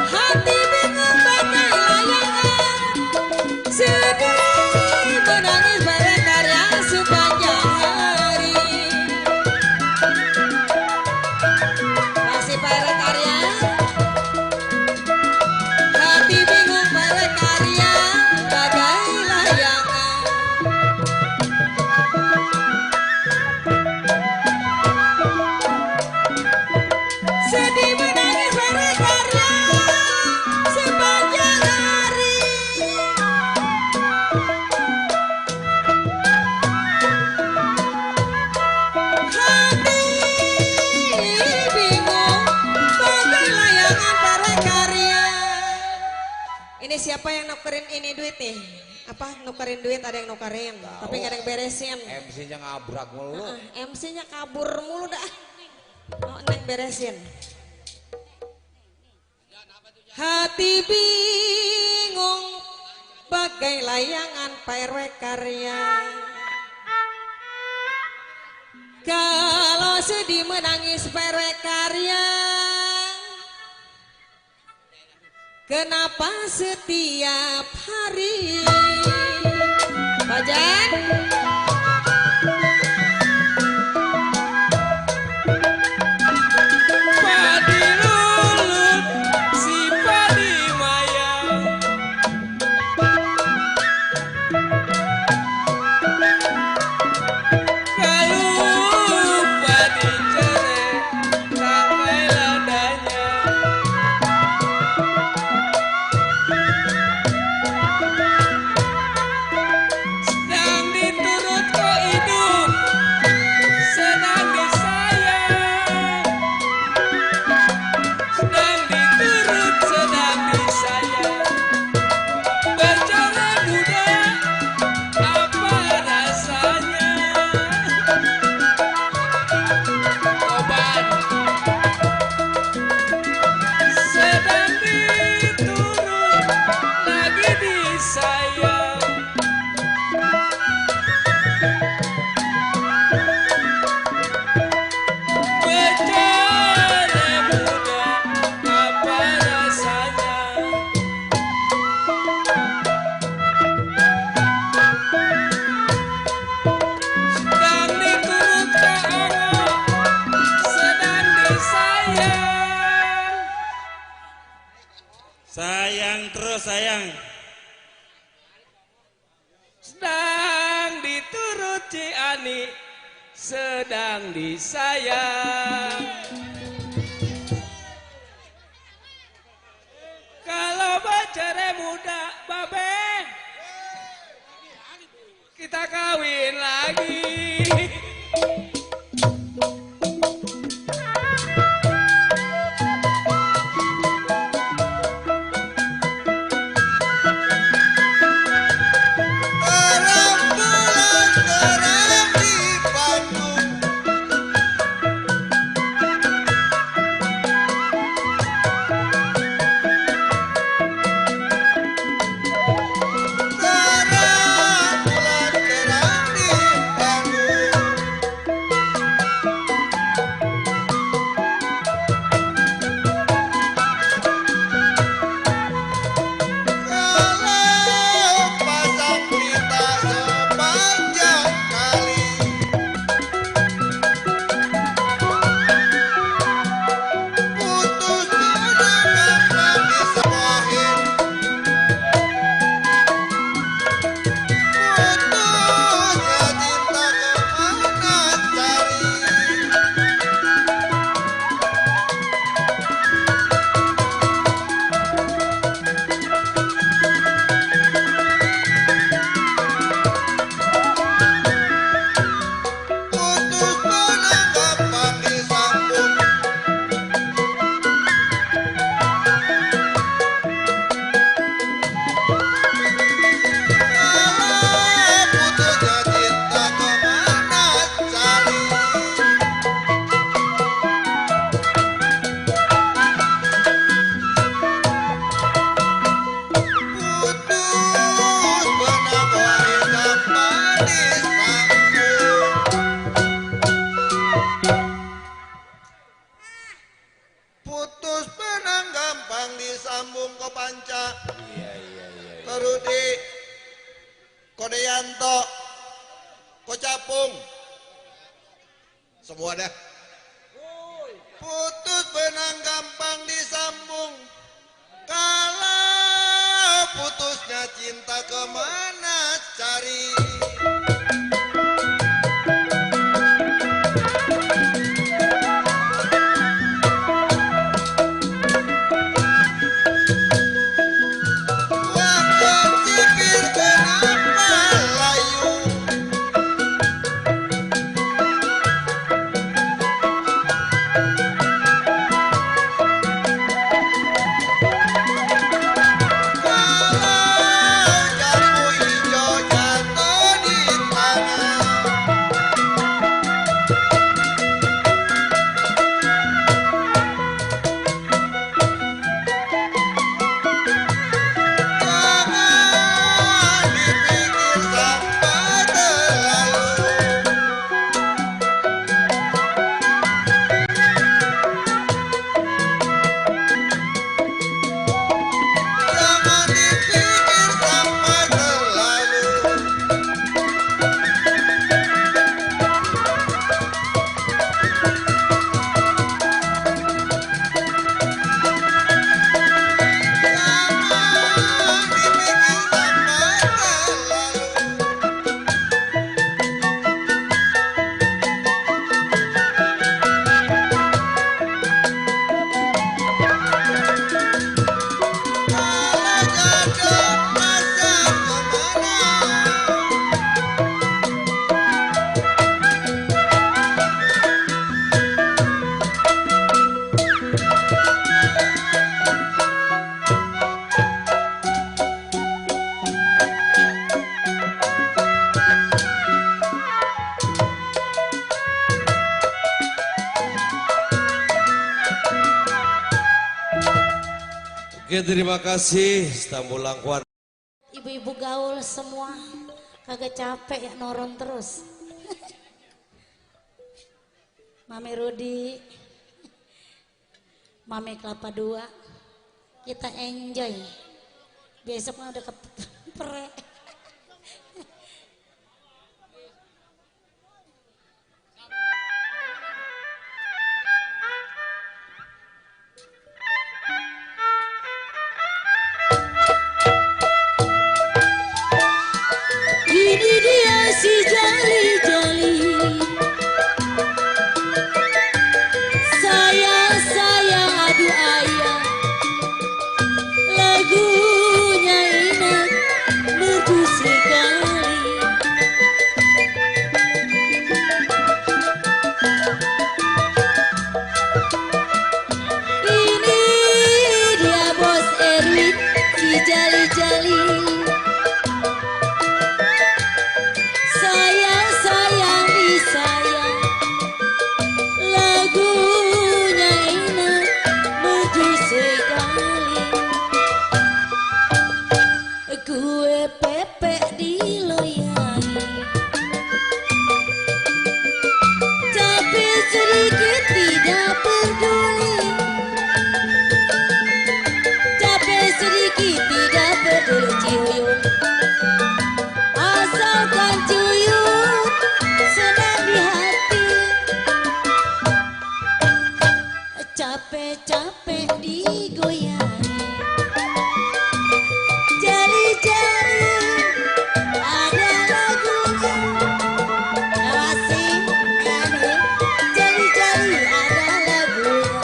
Hati bingung bagai layangan. Sedih menangis Pak RW Karya sepanjang hari. Masih Pak RW Karya. Hati bingung Pak RW Karya bagai layangan. Sedih menangis Pak RW Karya sepanjang hari. Hati bingung bagai layangan Pak RW Karya. Ini siapa yang nukerin ini duit nih? Apa nukerin duit, ada yang nukerin tapi nggak ada yang beresin. MC-nya ngabrak mulu. MC-nya kabur mulu dah. Oh, neng beresin. Hati bingung bagai layangan Pak RW Karya. Kalau sedih menangis Pak RW Karya. Kenapa setiap hari? Bajak. Padi lulut, si padi mayang. Kalau padi cerai, ramai ladanya. Sedang diturut kok hidup, sedang disayang. Sedang diturut, sedang disayang. Bercerai muda, apa rasanya? Obat. Sedang diturut, lagi disayang. Bercerai muda, apa rasanya? Sedang diturut ke Allah, sedang disayang. Sayang terus sayang. Sedang diturut Ciani, sedang disayang. Kalau bercerai muda, babe, kita kawin lagi. Terang bulan terang di Bandung. Semua dah. Putus benang gampang disambung. Kalau putusnya cinta kemana cari? Oke, terima kasih tamu langkuan. Ibu-ibu gaul semua kagak capek ya noron terus. Mami Rudi, Mami Kelapa 2, kita enjoy. Besok mah udah kepere. Ini dia si jali-jali, sayang aduh ayah, lagunya enak merdu sekali. Ini dia bos Erwin si jali-jali, sayang disayang, lagunya enak merdu sekali. Gue pepek diloyali, capek sedikit tidak peduli, capek sedikit tidak peduli cium. Asalkan cuyut senang di hati, capek-capek digoyangi, jali-jali ada lagunya. Awasi, jali-jali ada lagunya.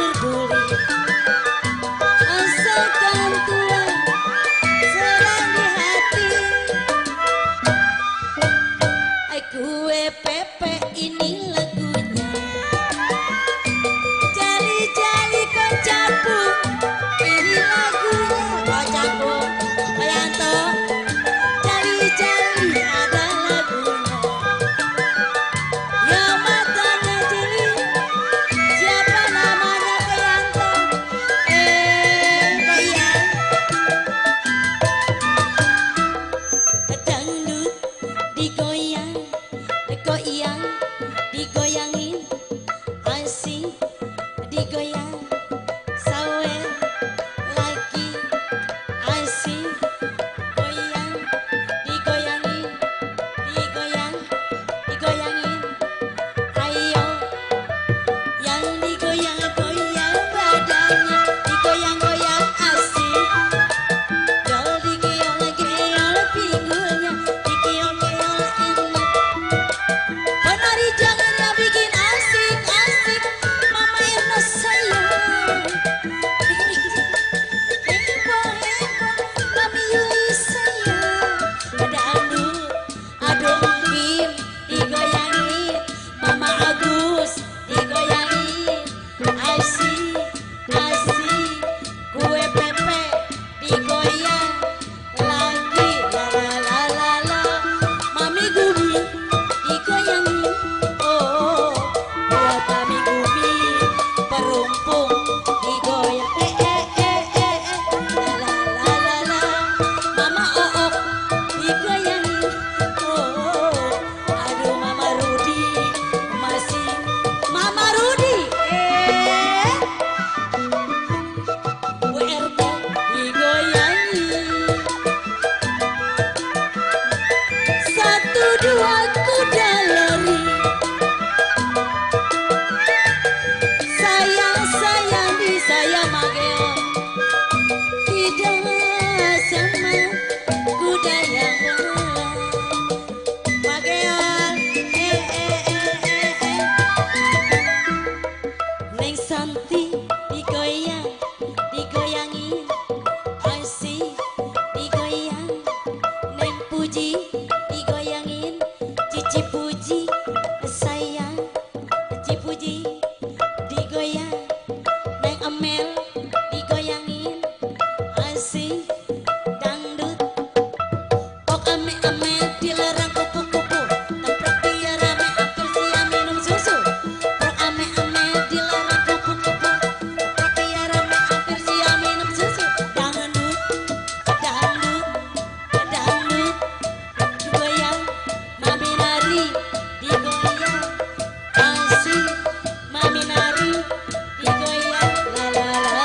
bergulir asalkan Tuhan senang di hati. Kue Pepe ini lagunya jali-jali kocapung, ini lagunya kocapung Bayanto. Jali-jali ada lagunya yang matanya jeli, siapa namanya Bayanto? Bayan dangdut digoyang, goyang, digoyangin, asik, digoyang, sawer, lagi, asik, goyang, digoyangin, digoyang, digoyangin, ayo, yang digoyang-goyang badannya, digoyang-goyang asik, jol digoyang-goyang pinggulnya, digoyang-goyang enak. Penari janganlah bikin asik-asik, Mama Erna sayang. Heboh-heboh, Mami Yuli sayang. Dangdut, Adong Kim digoyangin, Mama Agus digoyangin, asik, asik, kue Pepe digoyang, lagi la la la la la, Mami Gumi digoyangin, oh, buat Mami Gumi perumpung digoyang, la la la la la, Mama Ook digoyangin, oh, aduh Mama Rudi masih, Mama Rudi, WRT digoyangin. Satu dua kuda lari, sayang-sayang di saya mageo, tidak sama kuda yang benar. Mageo, Neng Santi digoyang, digoyangin, asik, digoyang, Neng Puji digoyangin, Cici Puji sayang, Cici Puji digoyang, Neng Amel digoyangin, asik, dangdut, pok ame-ame dilarang kupu-kupu, temprak dia rame hampir siang minum susu, pok ame-ame dilarang kupu-kupu, temprak dia rame hampir siang minum susu, dangdut, dangdut, dangdut, goyang, Mami nari digoyang, asik, Mami nari digoyang, la la la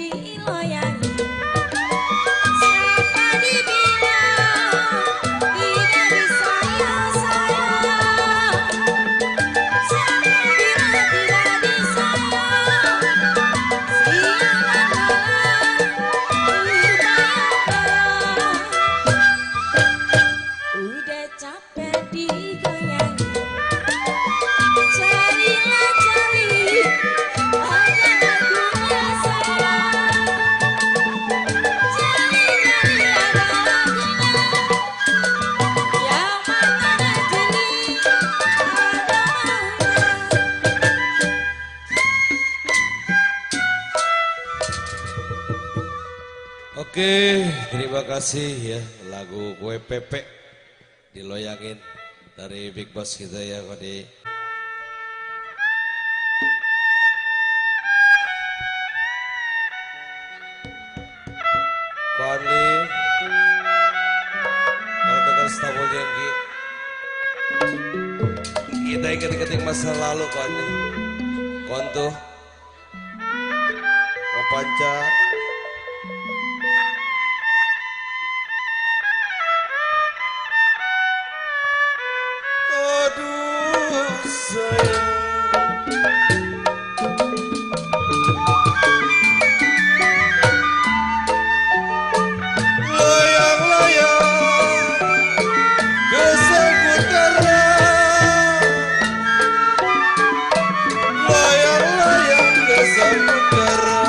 diloyangi. Siapa dibilang tidak bisa ya sayang, siapa bilang tidak disayang, siangan berbayang-bayang. Udah capek digoyang, carilah cari ada lagunya sayang, cari-cari ada lagunya yang mana jeli ada maunya. Oke, terima kasih ya lagu Kue Pepe diloyangin dari Big Boss kita ya Kodi. Kodi, kalau dengar stabul Jengki, kita ingat-ingat masa lalu Kodi. Konto, Kopanca. Aduh sayang, layang-layang ke Samudera, layang-layang ke Samudera,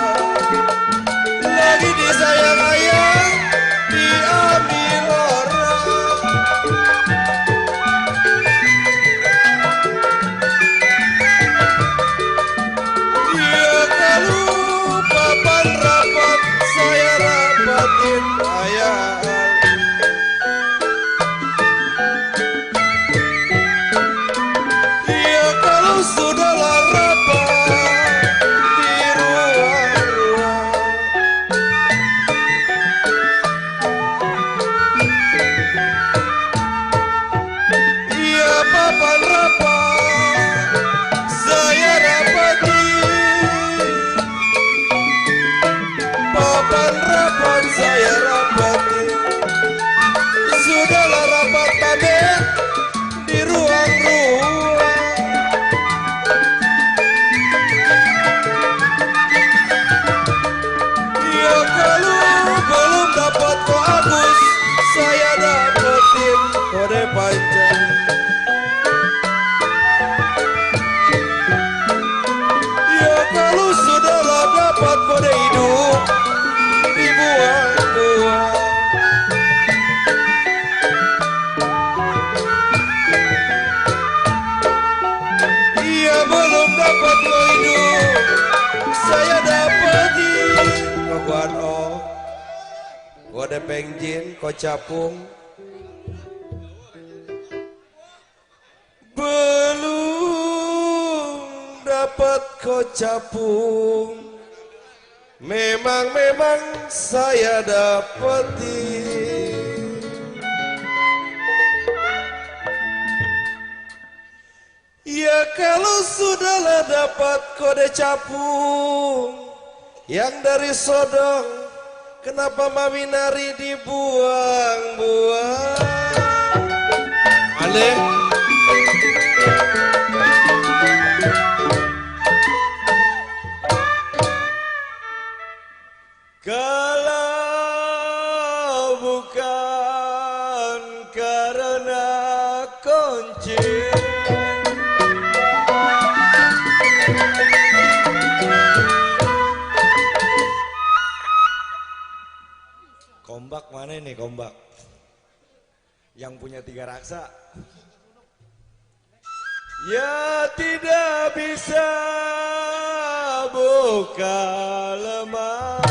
lagi disayang-ayang diambil orang. Dia kalau papan rapat saya rapatin ayaan. Dia kalau sudahlah rapat di ruang-ruang. Iya papan rapat saya rapati, papan rapat saya rapati, sudahlah rapat pamit di ruang-ruang. Ya kalau belum dapat ko Agus, saya dapetin kode panjang. Ya kalau sudahlah dapat kode hidup dibuang-buang. Iya belum dapat kode hidup, saya dapetin koguan kode pengjin ko capung. Belum dapat ko capung, memang saya dapetin. Ya kalau sudahlah dapat kode capung yang dari Sodong, kenapa Mami Nari dibuang-buang? Ale kalau bukan karena kunci, kombak mana nih kombak? Yang punya 3 raksa. Ya tidak bisa buka lemari.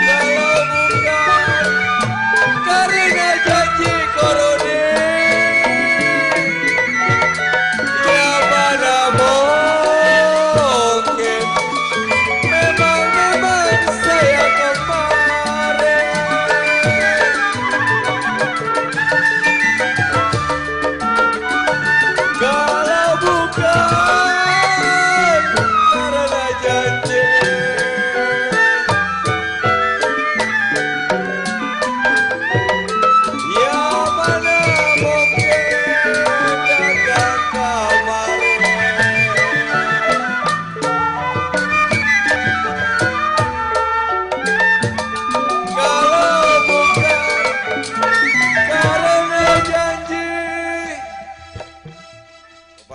Kalau bukan karena janji korone, ya mana mungkin. Memang saya kemarin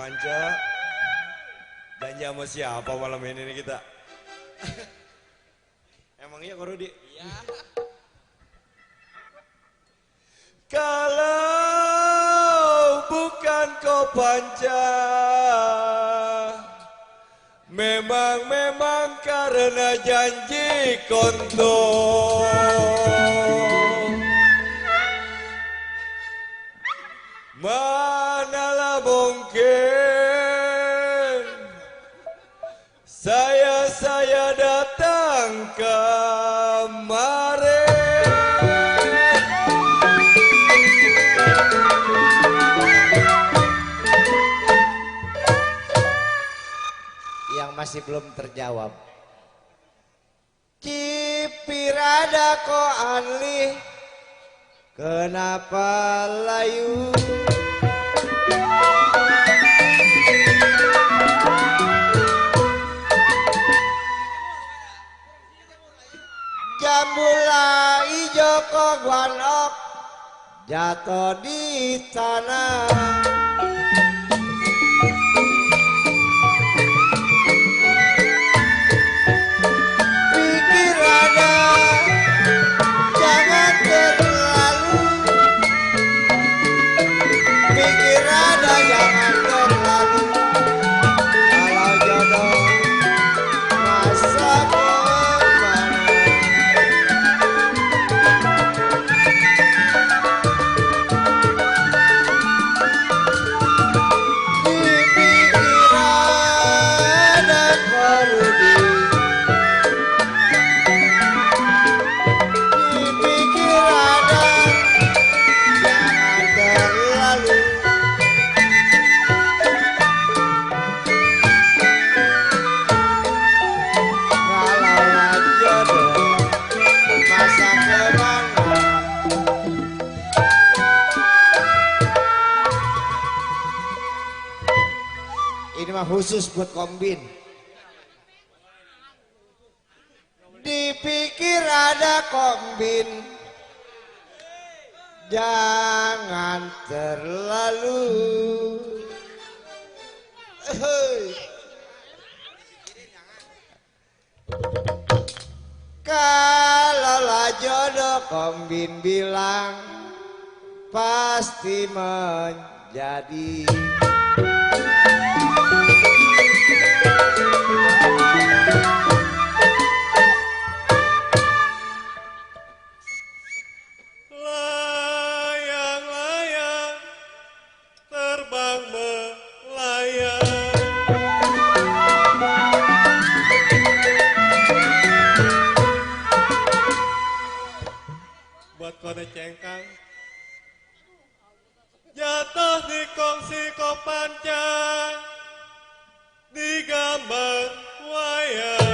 Panca. Janji sama siapa malam ini nih kita? Emang iya Ko Rudi? Iya. Kalau bukan Ko Panca, memang karena janji kontol. Manalah mungkin saya datang kemari. Yang masih belum terjawab. Cipirada ko anli, kenapa layu? Jambula ijo ko guanok, jatuh di tanah. Khusus buat kombin. Dipikir ada kombin, jangan terlalu. Kalau lah jodoh kombin bilang pasti menjadi. Layang-layang terbang melayang. Buat kode cengkang jatuh di kongsi Ko Panca, di gambar wayang.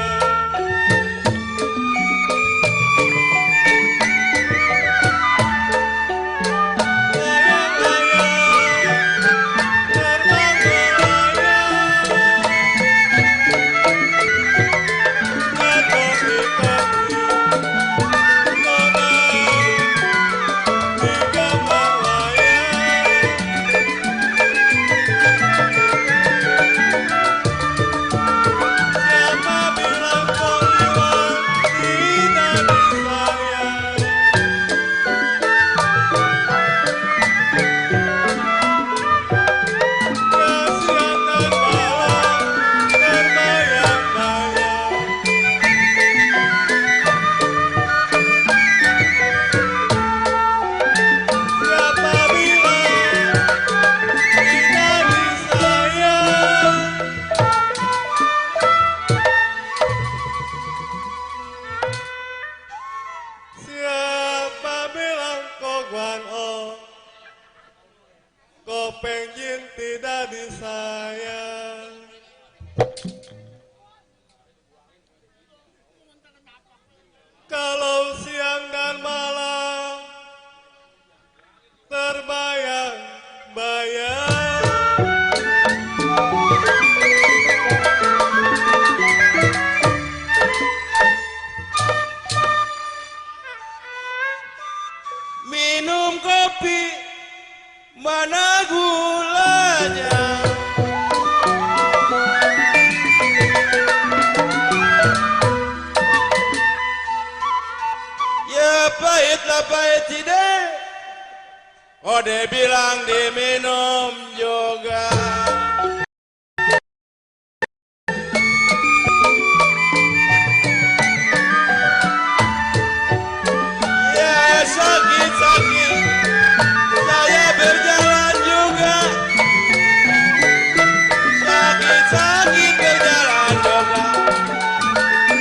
Pengen tidak disayang. Kalau siang dan malam terbayang-bayang. Minum kopi mana gulanya, kode bilang diminum juga. Ya sakit-sakit saya berjalan juga. Sakit-sakit berjalan juga.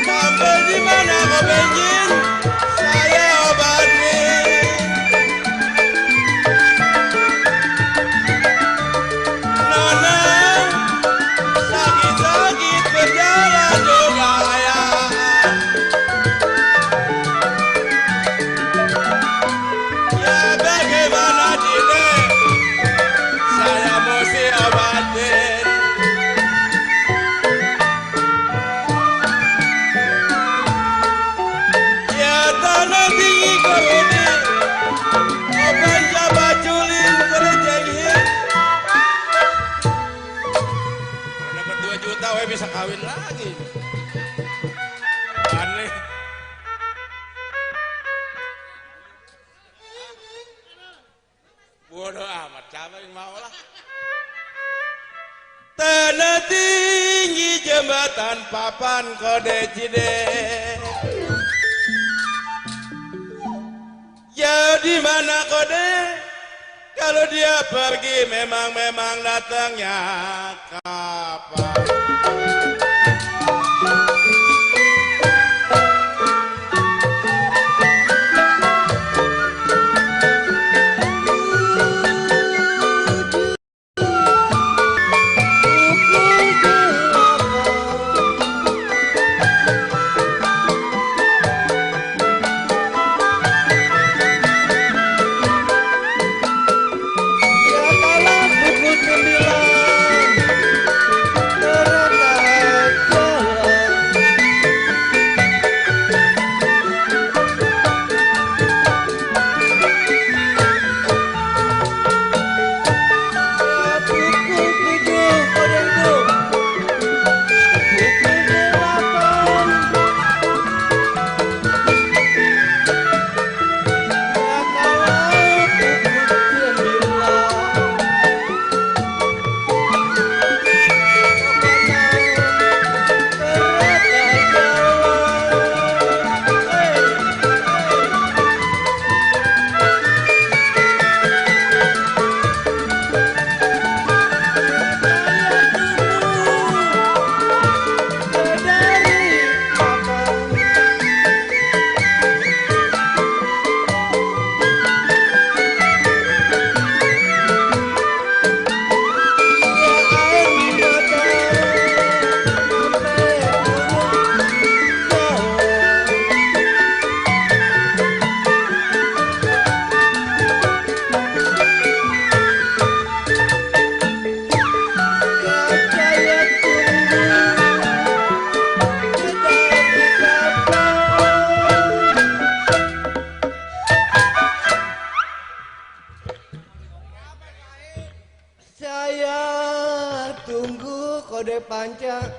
Sampai di mana kau bensin, saya obatin. Nona, sakit-sakit berjalan juga ya. Ya bagaimana tidak, saya mesti obatin. Ya tanah tinggi korudi, oban jabat culin kerejenghit. Kalau dapat 2 juta, we bisa kawin lagi. Aneh. Bodoh amat, siapa yang mau lah. Tanah tinggi jembatan papan kode cide. Ya di mana kode? Kalau dia pergi memang datangnya kapan? Saya tunggu kode panca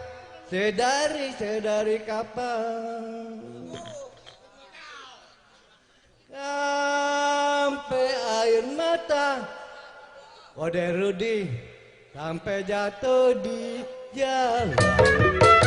sedari kapan? Sampai air mata kode Rudi sampai jatuh di jalan.